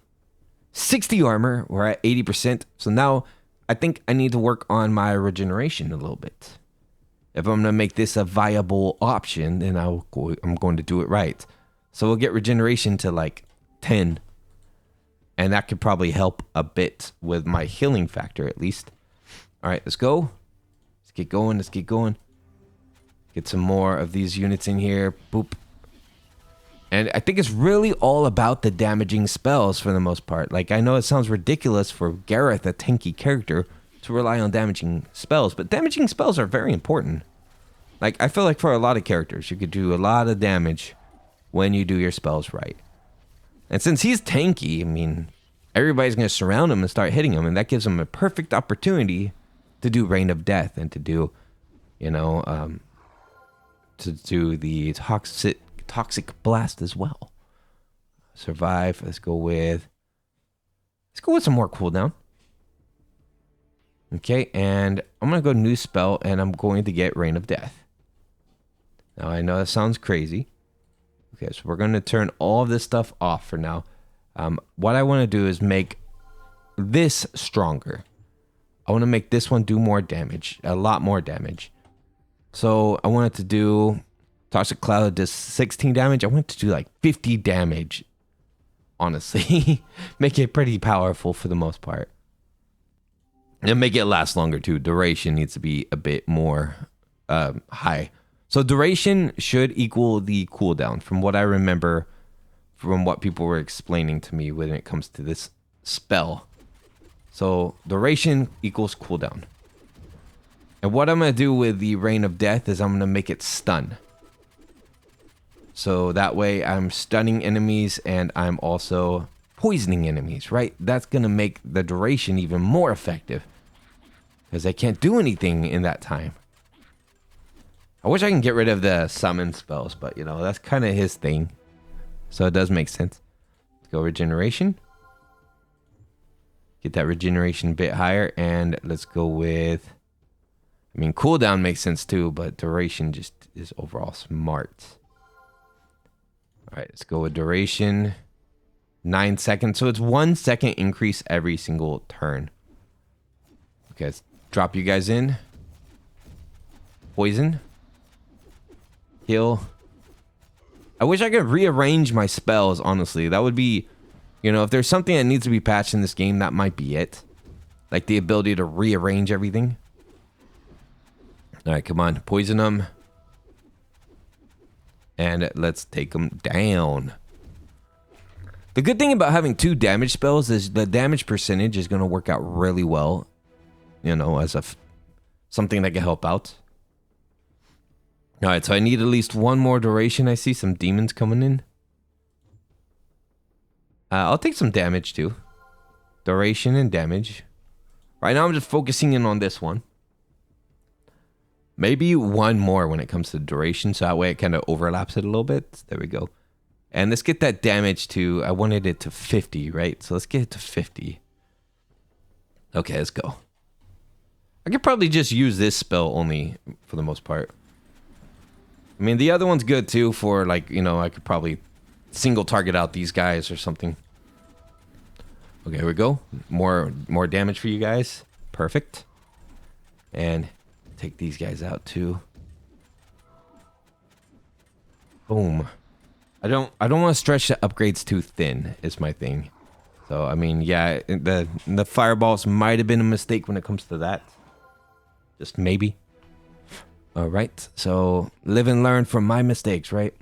Speaker 1: 60 armor. We're at 80%. So now I think I need to work on my regeneration a little bit. If I'm going to make this a viable option, then I'm going to do it right. So we'll get regeneration to like 10. And that could probably help a bit with my healing factor, at least. All right, let's go. Let's get going. Get some more of these units in here. Boop. And I think it's really all about the damaging spells for the most part. Like, I know it sounds ridiculous for Gareth, a tanky character, to rely on damaging spells, but damaging spells are very important. Like, I feel like for a lot of characters, you could do a lot of damage when you do your spells right. And since he's tanky, I mean, everybody's going to surround him and start hitting him, and that gives him a perfect opportunity to do Rain of Death and to do, to do the toxic blast as well. Survive. Let's go with some more cooldown. Okay, and I'm going to go new spell, and I'm going to get Rain of Death. Now, I know that sounds crazy. Okay, so we're going to turn all of this stuff off for now. What I want to do is make this stronger. I want to make this one do more damage, a lot more damage. So I want it to do, Toxic Cloud does 16 damage. I want it to do like 50 damage, honestly. Make it pretty powerful for the most part. And make it last longer too. Duration needs to be a bit more high. So duration should equal the cooldown from what I remember from what people were explaining to me when it comes to this spell. So duration equals cooldown. And what I'm going to do with the Rain of Death is I'm going to make it stun. So that way I'm stunning enemies and I'm also poisoning enemies, right? That's going to make the duration even more effective. Because I can't do anything in that time. I wish I can get rid of the summon spells, but that's kind of his thing. So it does make sense. Let's go regeneration. Get that regeneration a bit higher, and let's go with, cooldown makes sense too, but duration just is overall smart. All right, let's go with duration. 9 seconds. So it's 1 second increase every single turn. Okay, let's drop you guys in. Poison. Heal. I wish I could rearrange my spells, honestly. That would be, if there's something that needs to be patched in this game, that might be it. like the ability to rearrange everything. All right, come on, poison them. And let's take them down. The good thing about having 2 damage spells is the damage percentage is going to work out really well. You know, as something that can help out. All right, so I need at least 1 more duration. I see some demons coming in. I'll take some damage too. Duration and damage. Right now I'm just focusing in on this one. Maybe 1 more when it comes to duration, so that way it kind of overlaps it a little bit. There we go. And let's get that damage to, I wanted it to 50, right? So let's get it to 50. Okay, let's go. I could probably just use this spell only for the most part. I mean, the other one's good too for, like, you know, I could probably single target out these guys or something. Okay, here we go. More damage for you guys. Perfect. And take these guys out too. Boom. I don't want to stretch the upgrades too thin is my thing. So I mean, yeah, the fireballs might have been a mistake when it comes to that. Just maybe. All right. So live and learn from my mistakes, right?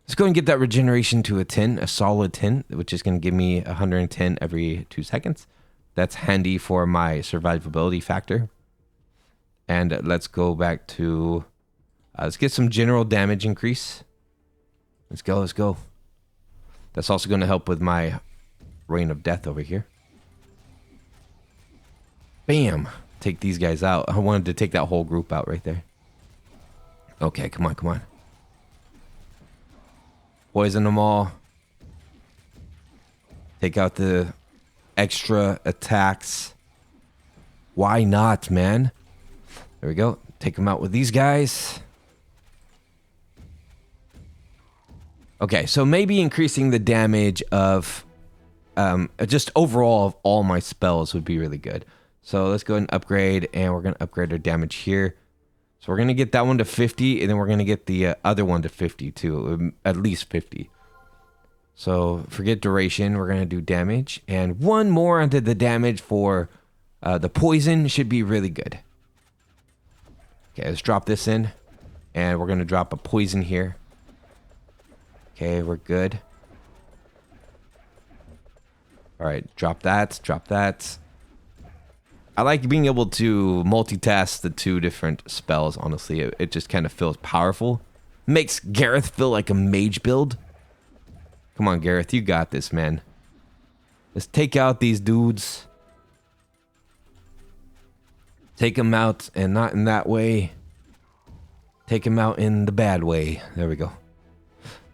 Speaker 1: Let's go and get that regeneration to a 10, a solid 10, which is going to give me 110 every 2 seconds. That's handy for my survivability factor. And let's go back to, let's get some general damage increase. Let's go, let's go. That's also going to help with my Rain of Death over here. Bam. Take these guys out. I wanted to take that whole group out right there. Okay, come on, come on. Poison them all. Take out the extra attacks. Why not, man? There we go. Take them out with these guys. Okay, so maybe increasing the damage of just overall of all my spells would be really good. So let's go ahead and upgrade, and we're going to upgrade our damage here. So we're going to get that one to 50, and then we're going to get the other one to 50 too, at least 50. So forget duration, we're going to do damage. And 1 more onto the damage for the poison should be really good. Okay, let's drop this in, and we're going to drop a poison here. Okay, we're good. All right, drop that, drop that. I like being able to multitask the 2 different spells, honestly. It just kind of feels powerful. Makes Gareth feel like a mage build. Come on, Gareth, you got this, man. Let's take out these dudes. Take them out, and not in that way. Take them out in the bad way. There we go.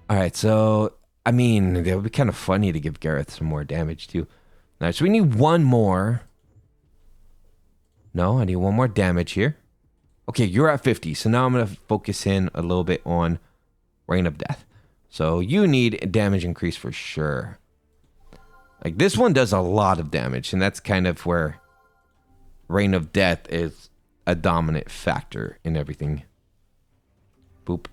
Speaker 1: All right, so, I mean, it would be kind of funny to give Gareth some more damage, too. All right, so we need 1 more. No, I need 1 more damage here. Okay, you're at 50. So now I'm going to focus in a little bit on Rain of Death. So you need damage increase for sure. Like this one does a lot of damage. And that's kind of where Rain of Death is a dominant factor in everything. Boop.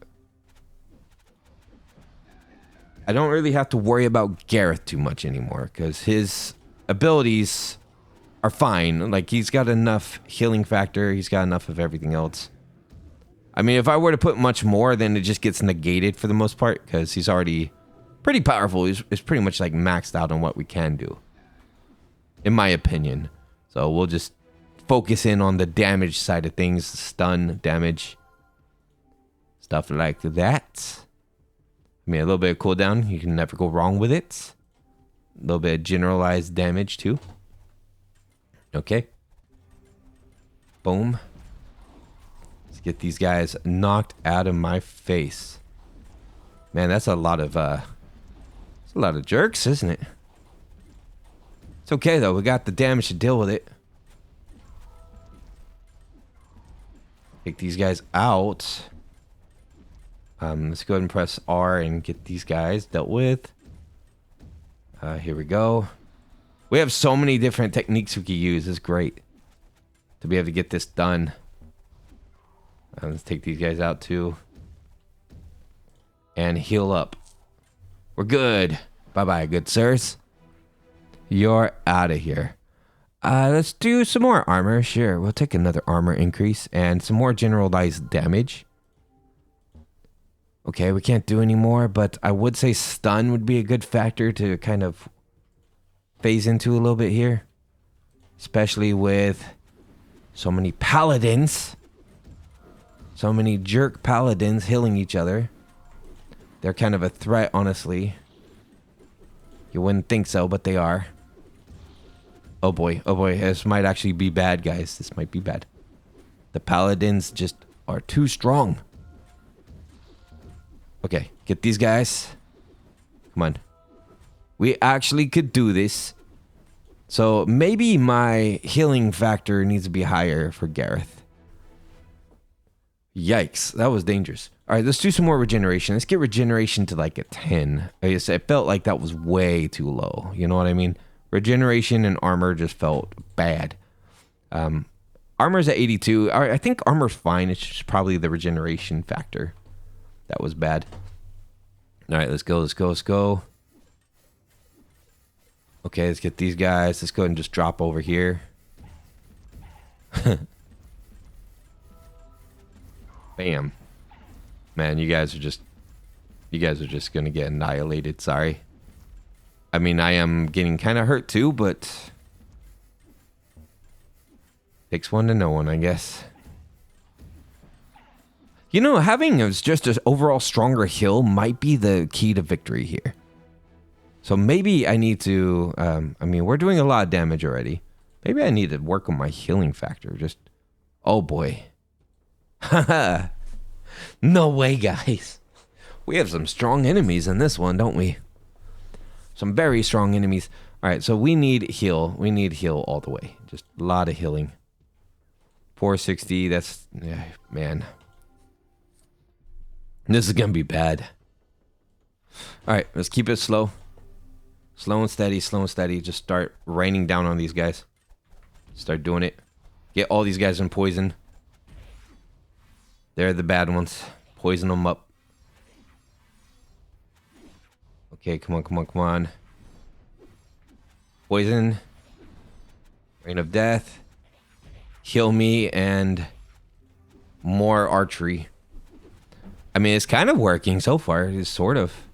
Speaker 1: I don't really have to worry about Gareth too much anymore. Because his abilities are fine. Like, he's got enough healing factor. He's got enough of everything else. I mean, if I were to put much more, then it just gets negated for the most part, because he's already pretty powerful. He's pretty much, like, maxed out on what we can do, in my opinion. So we'll just focus in on the damage side of things. Stun, damage, stuff like that. I mean, a little bit of cooldown. You can never go wrong with it. A little bit of generalized damage, too. Okay. Boom. Let's get these guys knocked out of my face. Man, that's a lot of jerks, isn't it? It's okay though. We got the damage to deal with it. Take these guys out. Let's go ahead and press R and get these guys dealt with. Here we go. We have so many different techniques we can use. It's great to be able to get this done. Let's take these guys out too. And heal up. We're good. Bye-bye, good sirs. You're out of here. Let's do some more armor. Sure, we'll take another armor increase and some more generalized damage. Okay, we can't do any more, but I would say stun would be a good factor to kind of phase into a little bit here. Especially with so many paladins. So many jerk paladins healing each other. They're kind of a threat, honestly. You wouldn't think so, but they are. Oh boy, this might actually be bad, guys. This might be bad. The paladins just are too strong. Okay, get these guys. Come on. We actually could do this. So maybe my healing factor needs to be higher for Gareth. Yikes, that was dangerous. All right, let's do some more regeneration. Let's get regeneration to like a 10. I felt like that was way too low. You know what I mean? Regeneration and armor just felt bad. Armor's at 82. I think armor's fine. It's just probably the regeneration factor that was bad. All right, let's go. Okay, let's get these guys. Let's go ahead and just drop over here. Bam. Man, you guys are just gonna get annihilated. Sorry. I mean, I am getting kind of hurt too, but takes one to know one, I guess. You know, having just an overall stronger heal might be the key to victory here. So maybe I need to, I mean, we're doing a lot of damage already. Maybe I need to work on my healing factor. Just, oh boy. Haha. No way, guys. We have some strong enemies in this one, don't we? Some very strong enemies. All right, so we need heal. We need heal all the way. Just a lot of healing. 460, that's, yeah, man. This is going to be bad. All right, let's keep it slow. Slow and steady, slow and steady. Just start raining down on these guys. Start doing it. Get all these guys in poison. They're the bad ones. Poison them up. Okay, come on. Poison. Rain of death. Heal me and more archery. I mean, it's kind of working so far. It's sort of.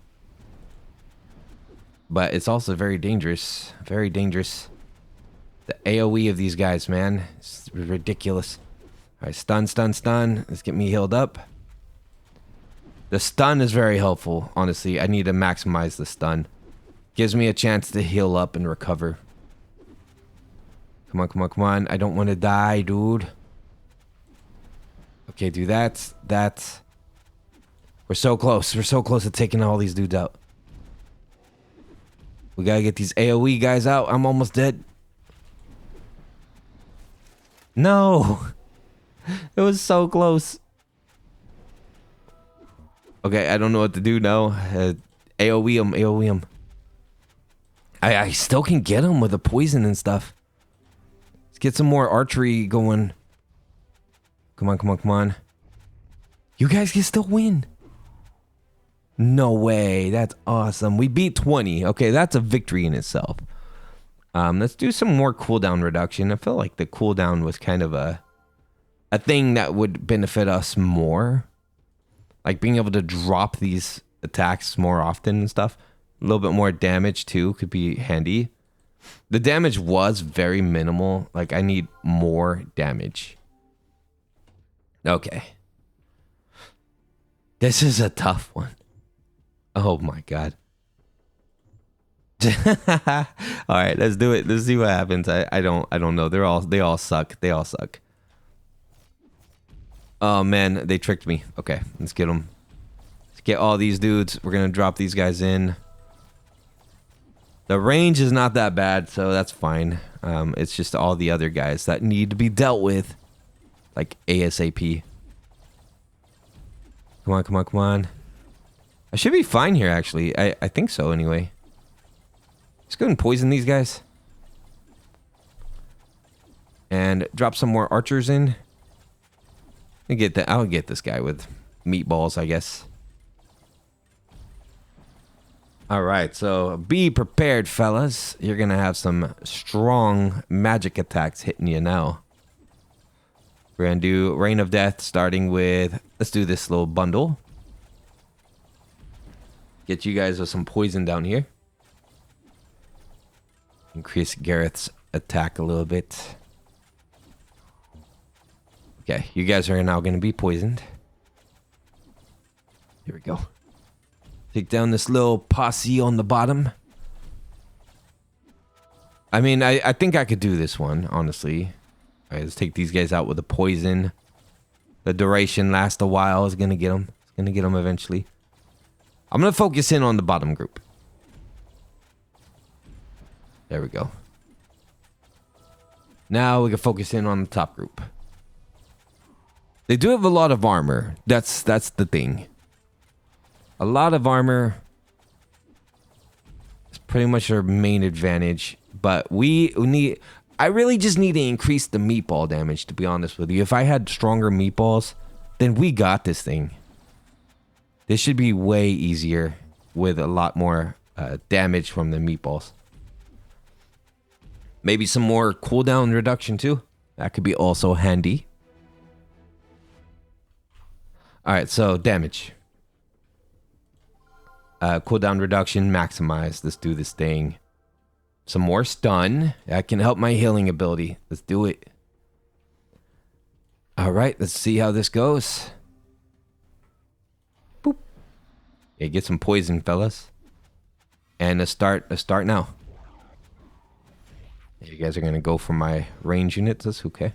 Speaker 1: But it's also very dangerous. Very dangerous. The AoE of these guys, man. It's ridiculous. All right, stun. Let's get me healed up. The stun is very helpful, honestly. I need to maximize the stun. Gives me a chance to heal up and recover. Come on. I don't want to die, dude. Okay, do that. We're so close. We're so close to taking all these dudes out. We gotta get these AoE guys out. I'm almost dead. No. It was so close. Okay, I don't know what to do now. AoE him. I still can get him with the poison and stuff. Let's get some more archery going. Come on. You guys can still win. No way. That's awesome. We beat 20. Okay, that's a victory in itself. Let's do some more cooldown reduction. I feel like the cooldown was kind of a thing that would benefit us more. Like being able to drop these attacks more often and stuff. A little bit more damage too could be handy. The damage was very minimal. Like I need more damage. Okay. This is a tough one. Oh my god. All right, let's do it. Let's see what happens. I don't know. They all suck. Oh man, they tricked me. Okay, let's get them. Let's get all these dudes. We're gonna drop these guys in. The range is not that bad, so that's fine. It's just all the other guys that need to be dealt with, like ASAP. Come on. I should be fine here, actually. I think so, anyway. Let's go and poison these guys. And drop some more archers in. I'll get this guy with meatballs, I guess. All right, so be prepared, fellas. You're gonna have some strong magic attacks hitting you now. We're gonna do Rain of Death, starting with, let's do this little bundle. Get you guys with some poison down here. Increase Gareth's attack a little bit. Okay, you guys are now gonna be poisoned. Here we go. Take down this little posse on the bottom. I mean, I think I could do this one, honestly. All right, let's take these guys out with the poison. The duration lasts a while. It's going to get them. It's going to get them eventually. I'm going to focus in on the bottom group. There we go. Now we can focus in on the top group. They do have a lot of armor. That's the thing. A lot of armor is pretty much our main advantage, but I really just need to increase the meatball damage, to be honest with you. If I had stronger meatballs, then we got this thing. This should be way easier with a lot more damage from the meatballs. Maybe some more cooldown reduction too. That could be also handy. Alright, so damage. Cooldown reduction, maximize. Let's do this thing. Some more stun. That can help my healing ability. Let's do it. Alright, let's see how this goes. Boop. Yeah, get some poison, fellas. And let's start now. You guys are going to go for my range units. That's okay.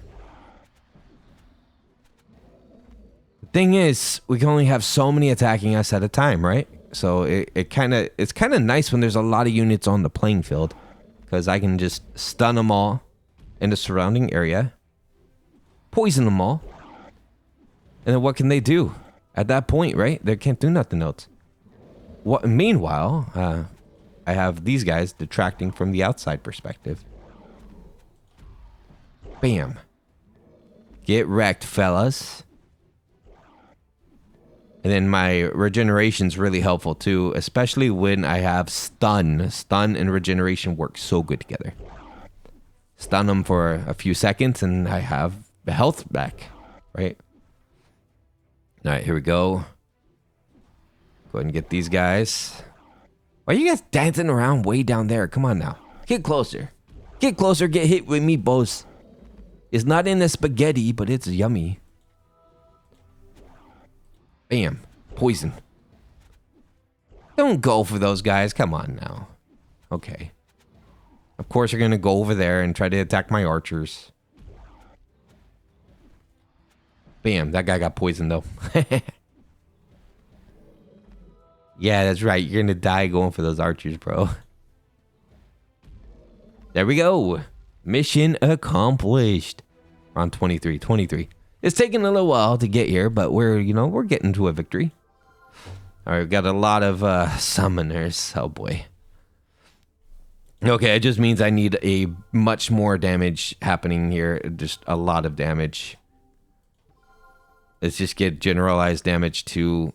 Speaker 1: The thing is, we can only have so many attacking us at a time, right? So it's kind of nice when there's a lot of units on the playing field, because I can just stun them all in the surrounding area, poison them all, and then what can they do at that point, right? They can't do nothing else. Meanwhile, I have these guys detracting from the outside perspective. Bam. Get wrecked, fellas. And then my regeneration's really helpful too, especially when I have stun. Stun and regeneration work so good together. Stun them for a few seconds and I have the health back, right? All right, here we go. Go ahead and get these guys. Why are you guys dancing around way down there? Come on now. Get closer. Get closer, get hit with meatballs. It's not in the spaghetti, but it's yummy. Bam. Poison. Don't go for those guys. Come on now. Okay. Of course you're going to go over there and try to attack my archers. Bam. That guy got poisoned though. Yeah, that's right. You're going to die going for those archers, bro. There we go. Mission accomplished. We're on 23. It's taking a little while to get here, but we're getting to a victory. All right, we've got a lot of summoners. Oh boy. Okay, it just means I need a much more damage happening here. Just a lot of damage. Let's just get generalized damage to...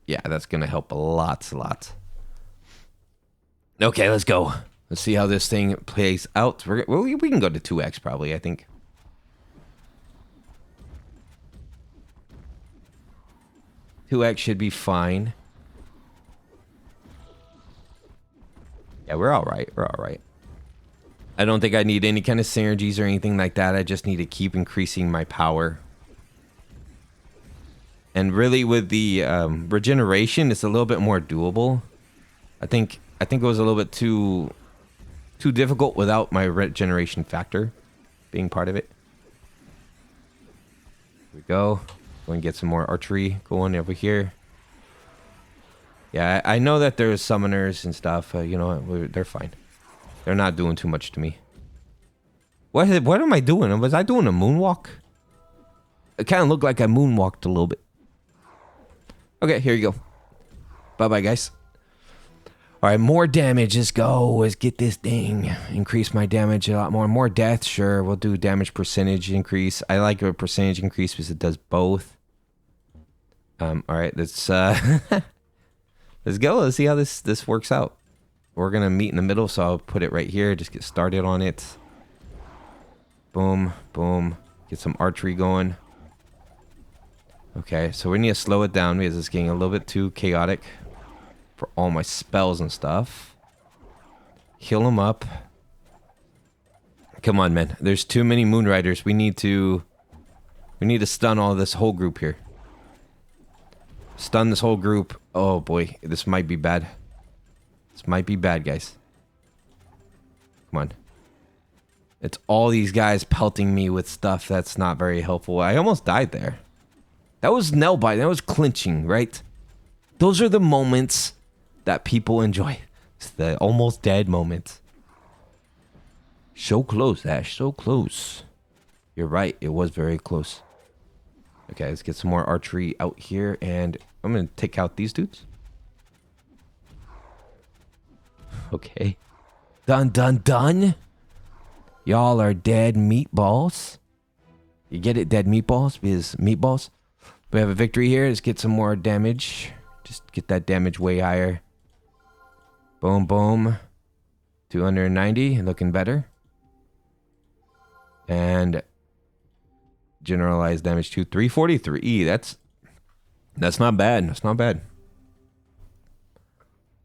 Speaker 1: Yeah, that's going to help a lot. Okay, let's go. Let's see how this thing plays out. We can go to 2x probably, I think. X should be fine. Yeah, we're all right. I don't think I need any kind of synergies or anything like that. I just need to keep increasing my power. And really with the regeneration, it's a little bit more doable. I think it was a little bit too difficult without my regeneration factor being part of it. Here we go. Go and get some more archery going over here. Yeah, I know that there's summoners and stuff. They're fine. They're not doing too much to me. What am I doing? Was I doing a moonwalk? It kind of looked like I moonwalked a little bit. Okay, here you go. Bye-bye, guys. All right, more damage. Let's go. Let's get this thing. Increase my damage a lot more. More death, sure. We'll do damage percentage increase. I like a percentage increase because it does both. All right, let's Let's go. Let's see how this works out. We're going to meet in the middle, so I'll put it right here. Just get started on it. Boom, boom. Get some archery going. Okay, so we need to slow it down because it's getting a little bit too chaotic for all my spells and stuff. Heal them up. Come on, man. There's too many Moonriders. We need to stun all this whole group here. Stun this whole group. Oh boy, this might be bad. This might be bad, guys. Come on. It's all these guys pelting me with stuff that's not very helpful. I almost died there. That was nail biting. That was clinching, right? Those are the moments that people enjoy. It's the almost dead moments. So close, Ash. So close. You're right. It was very close. Okay, let's get some more archery out here. And I'm going to take out these dudes. Okay. Done, done, done. Y'all are dead meatballs. You get it, dead meatballs? Because meatballs. We have a victory here. Let's get some more damage. Just get that damage way higher. Boom, boom. 290. Looking better. And generalized damage to 343. That's not bad. That's not bad.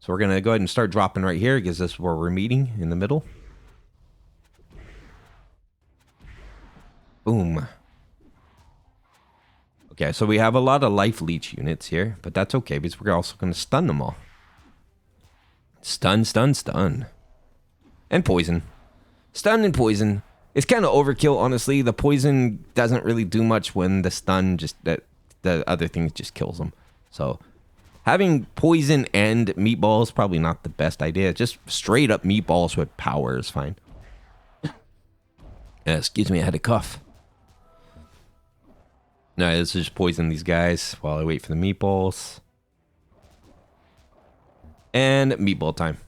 Speaker 1: So we're going to go ahead and start dropping right here because this is where we're meeting in the middle. Boom. Okay, so we have a lot of life leech units here, but that's okay because we're also going to stun them all. Stun, stun, stun. And poison. Stun and poison. It's kind of overkill, honestly. The poison doesn't really do much when the stun the other thing just kills them. So having poison and meatballs is probably not the best idea. Just straight up meatballs with power is fine. Excuse me, I had a cough. No, let's just poison these guys while I wait for the meatballs. And meatball time.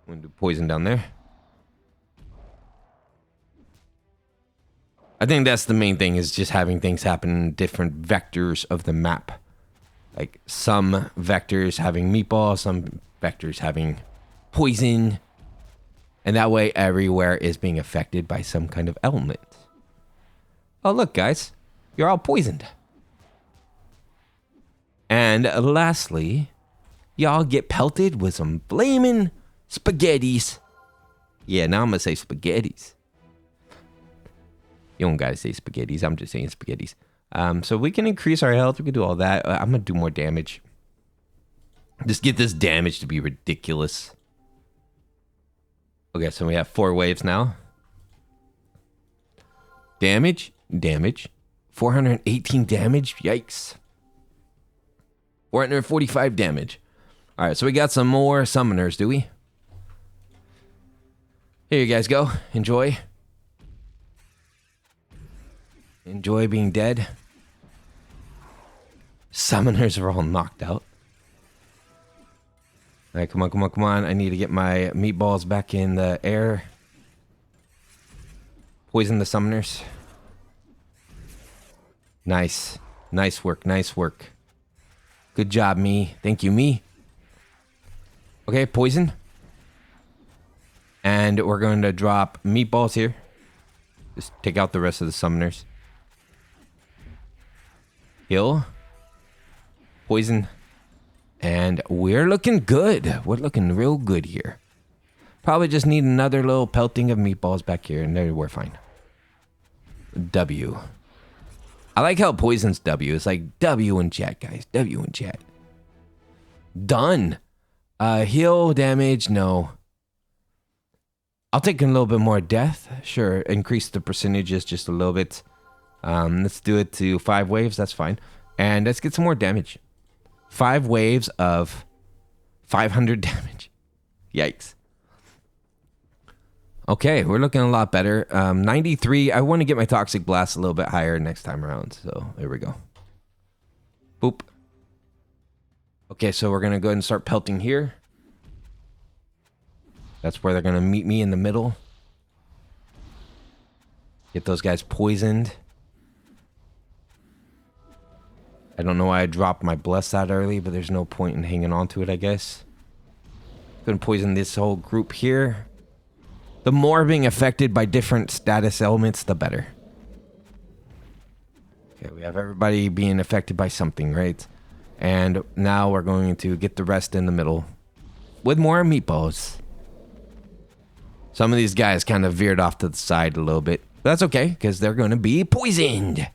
Speaker 1: I'm going to do poison down there. I think that's the main thing, is just having things happen in different vectors of the map. Like some vectors having meatball, some vectors having poison. And that way everywhere is being affected by some kind of element. Oh, look, guys. You're all poisoned. And lastly, y'all get pelted with some flaming spaghettis. Yeah, now I'm going to say spaghettis. You don't got to say spaghettis. I'm just saying spaghettis. So we can increase our health. We can do all that. I'm going to do more damage. Just get this damage to be ridiculous. Okay, so we have 4 waves now. Damage. 418 damage. Yikes. 445 damage. All right, so we got some more summoners, do we? Here you guys go. Enjoy. Enjoy being dead. Summoners are all knocked out. All right, come on, come on, come on. I need to get my meatballs back in the air. Poison the summoners. Nice. Nice work, nice work. Good job, me. Thank you, me. Okay, poison. And we're going to drop meatballs here. Just take out the rest of the summoners. Heal. Poison. And we're looking good. We're looking real good here. Probably just need another little pelting of meatballs back here, and there we're fine. W. I like how poison's W. It's like W in chat, guys. W in chat. Done. Heal damage, no. I'll take a little bit more death. Sure, increase the percentages just a little bit. Let's do it to 5 waves. That's fine. And let's get some more damage. 5 waves of 500 damage. Yikes. Okay, we're looking a lot better. 93. I want to get my Toxic Blast a little bit higher next time around. So there we go. Boop. Okay, so we're going to go ahead and start pelting here. That's where they're going to meet me in the middle. Get those guys poisoned. I don't know why I dropped my bless that early, but there's no point in hanging on to it, I guess. Gonna poison this whole group here. The more being affected by different status elements, the better. Okay, we have everybody being affected by something, right? And now we're going to get the rest in the middle with more meatballs. Some of these guys kind of veered off to the side a little bit. But that's okay, because they're going to be poisoned.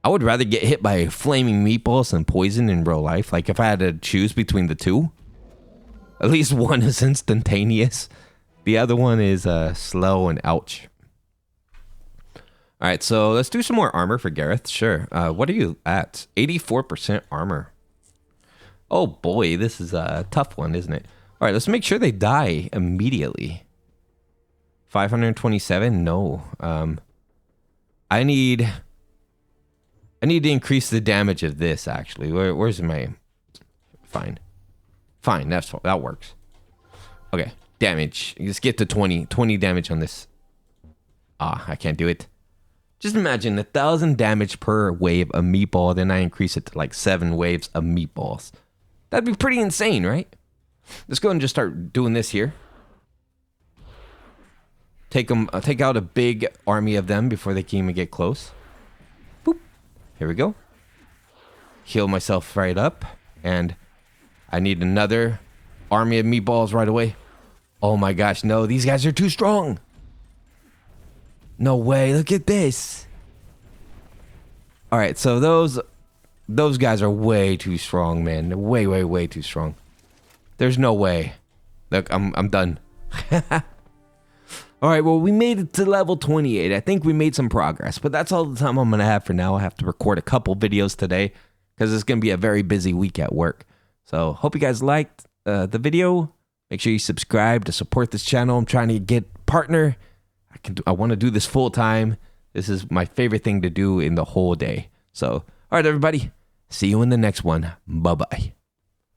Speaker 1: I would rather get hit by flaming meatballs than poison in real life. Like, if I had to choose between the two, at least one is instantaneous. The other one is slow and ouch. All right, so let's do some more armor for Gareth. Sure. What are you at? 84% armor. Oh, boy, this is a tough one, isn't it? All right, let's make sure they die immediately. 527? No. I need to increase the damage of this, actually. Where's my... Fine. Fine, that works. Okay, damage. Let's get to 20. 20 damage on this. Ah, I can't do it. Just imagine 1,000 damage per wave of meatball, then I increase it to like 7 waves of meatballs. That'd be pretty insane, right? Let's go and just start doing this here. Take out a big army of them before they can even get close. Boop. Here we go. Heal myself right up. And I need another army of meatballs right away. Oh my gosh, no. These guys are too strong. No way. Look at this. All right, so those guys are way too strong, man. They're way, way, way too strong. There's no way. Look, I'm done. All right, well, we made it to level 28. I think we made some progress, but that's all the time I'm going to have for now. I have to record a couple videos today because it's going to be a very busy week at work. So hope you guys liked the video. Make sure you subscribe to support this channel. I'm trying to get partner. I want to do this full time. This is my favorite thing to do in the whole day. So, all right, everybody. See you in the next one. Bye-bye.